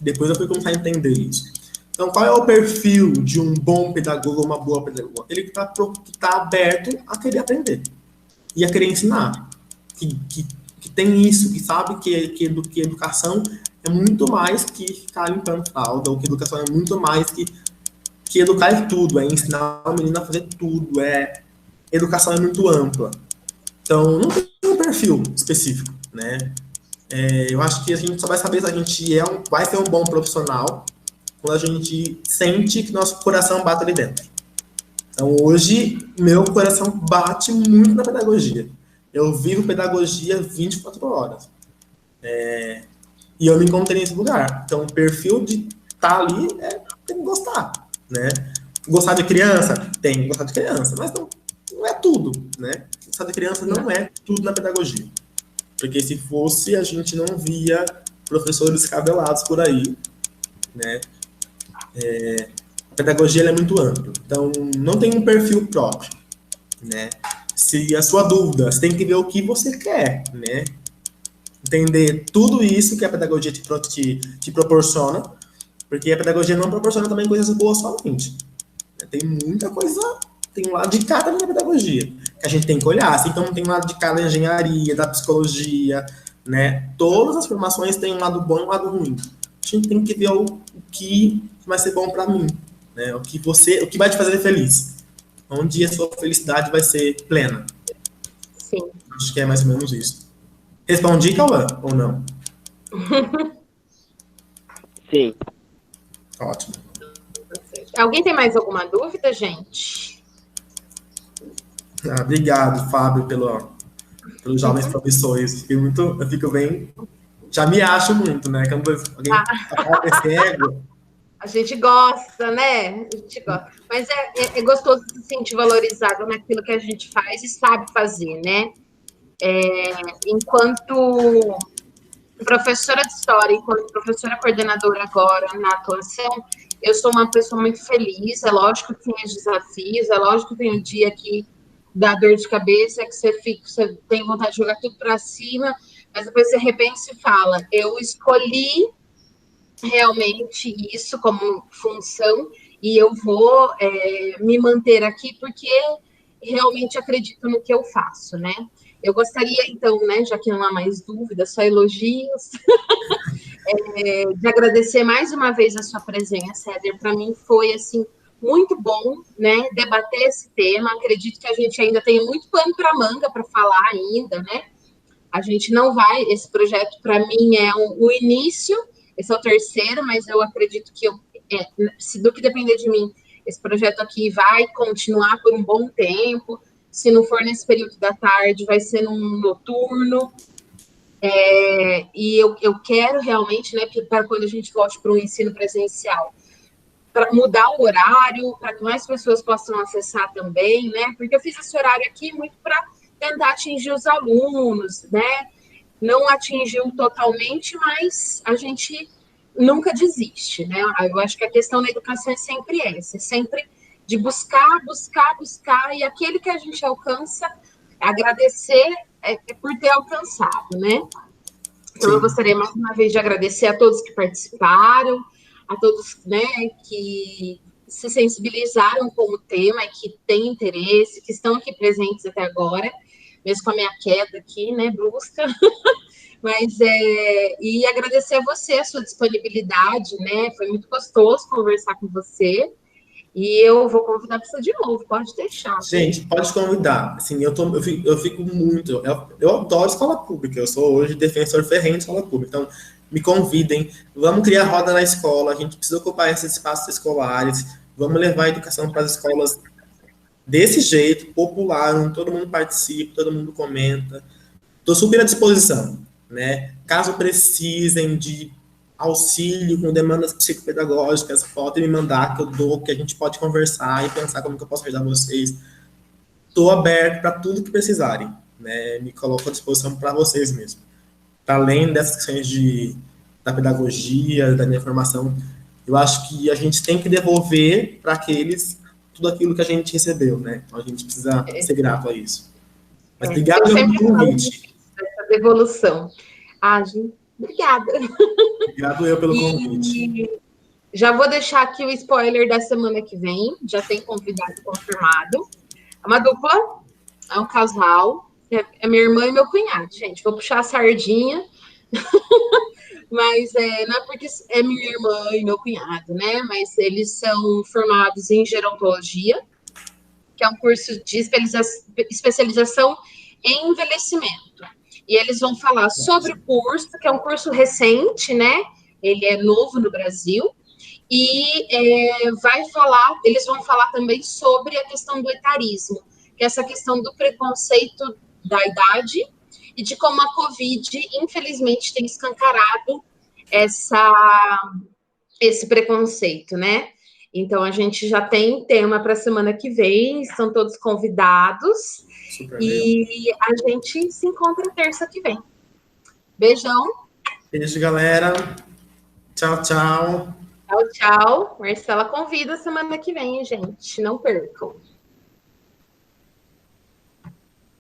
Depois eu fui começar a entender isso. Então, qual é o perfil de um bom pedagogo ou uma boa pedagoga? Ele que está aberto a querer aprender e a querer ensinar. Que tem isso, que sabe que educação é muito mais que ficar limpando fralda, ou que educação é muito mais que educar é tudo, é ensinar o menino a fazer tudo, educação é muito ampla. Então, não tem um perfil específico, né? Eu acho que a gente só vai saber se a gente vai ser um bom profissional quando a gente sente que nosso coração bate ali dentro. Então, hoje, meu coração bate muito na pedagogia. Eu vivo pedagogia 24 horas. E eu me encontrei nesse lugar. Então, o perfil de estar ali tem que gostar, né? Gostar de criança? Tem que gostar de criança, mas não é tudo, né? Gostar de criança não é tudo na pedagogia. Porque se fosse, a gente não via professores cabelados por aí, né? A pedagogia é muito ampla. Então, não tem um perfil próprio, né? Se a sua dúvida, você tem que ver o que você quer, né? Entender tudo isso que a pedagogia te proporciona, Porque a pedagogia não proporciona também coisas boas somente. Tem muita coisa, tem um lado de cá também na pedagogia, que a gente tem que olhar, assim como tem um lado de cá da engenharia, da psicologia, né? Todas as formações têm um lado bom e um lado ruim. A gente tem que ver o que vai ser bom para mim, né? O que vai te fazer feliz. Onde a sua felicidade vai ser plena. Sim. Acho que é mais ou menos isso. Respondi, Cauã, ou não? Sim. Ótimo. Alguém tem mais alguma dúvida, gente? Obrigado, Fábio, pelos jovens promissores. Eu fico bem... Já me acho muito, né? Quando alguém fala esse ego... A gente gosta, né? A gente gosta. Mas é gostoso se sentir valorizado naquilo que a gente faz e sabe fazer, né? Enquanto professora de história, enquanto professora coordenadora agora na atuação, eu sou uma pessoa muito feliz. É lógico que tem os desafios, é lógico que tem um dia que dá dor de cabeça, que você tem vontade de jogar tudo para cima, mas depois você repensa e fala: eu escolhi realmente isso como função e eu vou me manter aqui porque realmente acredito no que eu faço, né? Eu gostaria, então, né, já que não há mais dúvidas, só elogios, de agradecer mais uma vez a sua presença, Éder. Para mim foi, assim, muito bom, né, debater esse tema. Acredito que a gente ainda tem muito pano para manga para falar ainda, né? A gente não vai, esse projeto, para mim, é o início, esse é o terceiro, mas eu acredito que, se do que depender de mim, esse projeto aqui vai continuar por um bom tempo. Se não for nesse período da tarde, vai ser num noturno. E eu quero realmente, né, para quando a gente volte para o ensino presencial, para mudar o horário, para que mais pessoas possam acessar também, né? Porque eu fiz esse horário aqui muito para tentar atingir os alunos, né? Não atingiu totalmente, mas a gente nunca desiste, né? Eu acho que a questão da educação é sempre essa, é sempre de buscar, buscar, buscar, e aquele que a gente alcança, agradecer por ter alcançado, né? Então, eu gostaria mais uma vez de agradecer a todos que participaram, a todos, né, que se sensibilizaram com o tema e que têm interesse, que estão aqui presentes até agora, mesmo com a minha queda aqui, né, brusca. Mas e agradecer a você, a sua disponibilidade, né? Foi muito gostoso conversar com você. E eu vou convidar você de novo, pode deixar. Gente, pode convidar. Assim, eu fico muito. Eu adoro escola pública. Eu sou hoje defensor ferrenho de escola pública. Então, me convidem. Vamos criar roda na escola. A gente precisa ocupar esses espaços escolares. Vamos levar a educação para as escolas desse jeito, popular, onde todo mundo participa, todo mundo comenta. Estou super à disposição, né? Caso precisem de auxílio com demandas psicopedagógicas, podem me mandar que eu dou, que a gente pode conversar e pensar como que eu posso ajudar vocês. Estou aberto para tudo que precisarem, né? Me coloco à disposição para vocês mesmo. Para além dessas questões da pedagogia, da minha formação, eu acho que a gente tem que devolver para aqueles tudo aquilo que a gente recebeu, né? Então a gente precisa ser grato a isso. Mas obrigado pelo convite. Essa devolução. Gente, obrigada. Obrigado eu pelo convite. Já vou deixar aqui o spoiler da semana que vem. Já tem convidado confirmado. É uma dupla, é um casal. É minha irmã e meu cunhado, gente. Vou puxar a sardinha. Mas não é porque é minha irmã e meu cunhado, né? Mas eles são formados em gerontologia, que é um curso de especialização em envelhecimento. E eles vão falar sobre o curso, que é um curso recente, né? Ele é novo no Brasil. E eles vão falar também sobre a questão do etarismo, que é essa questão do preconceito da idade e de como a Covid, infelizmente, tem escancarado esse preconceito, né? Então, a gente já tem tema para a semana que vem, estão todos convidados. Super e legal. A gente se encontra terça que vem. Beijão. Beijo, galera. Tchau, tchau. Tchau, tchau. Marcela convida semana que vem, gente. Não percam.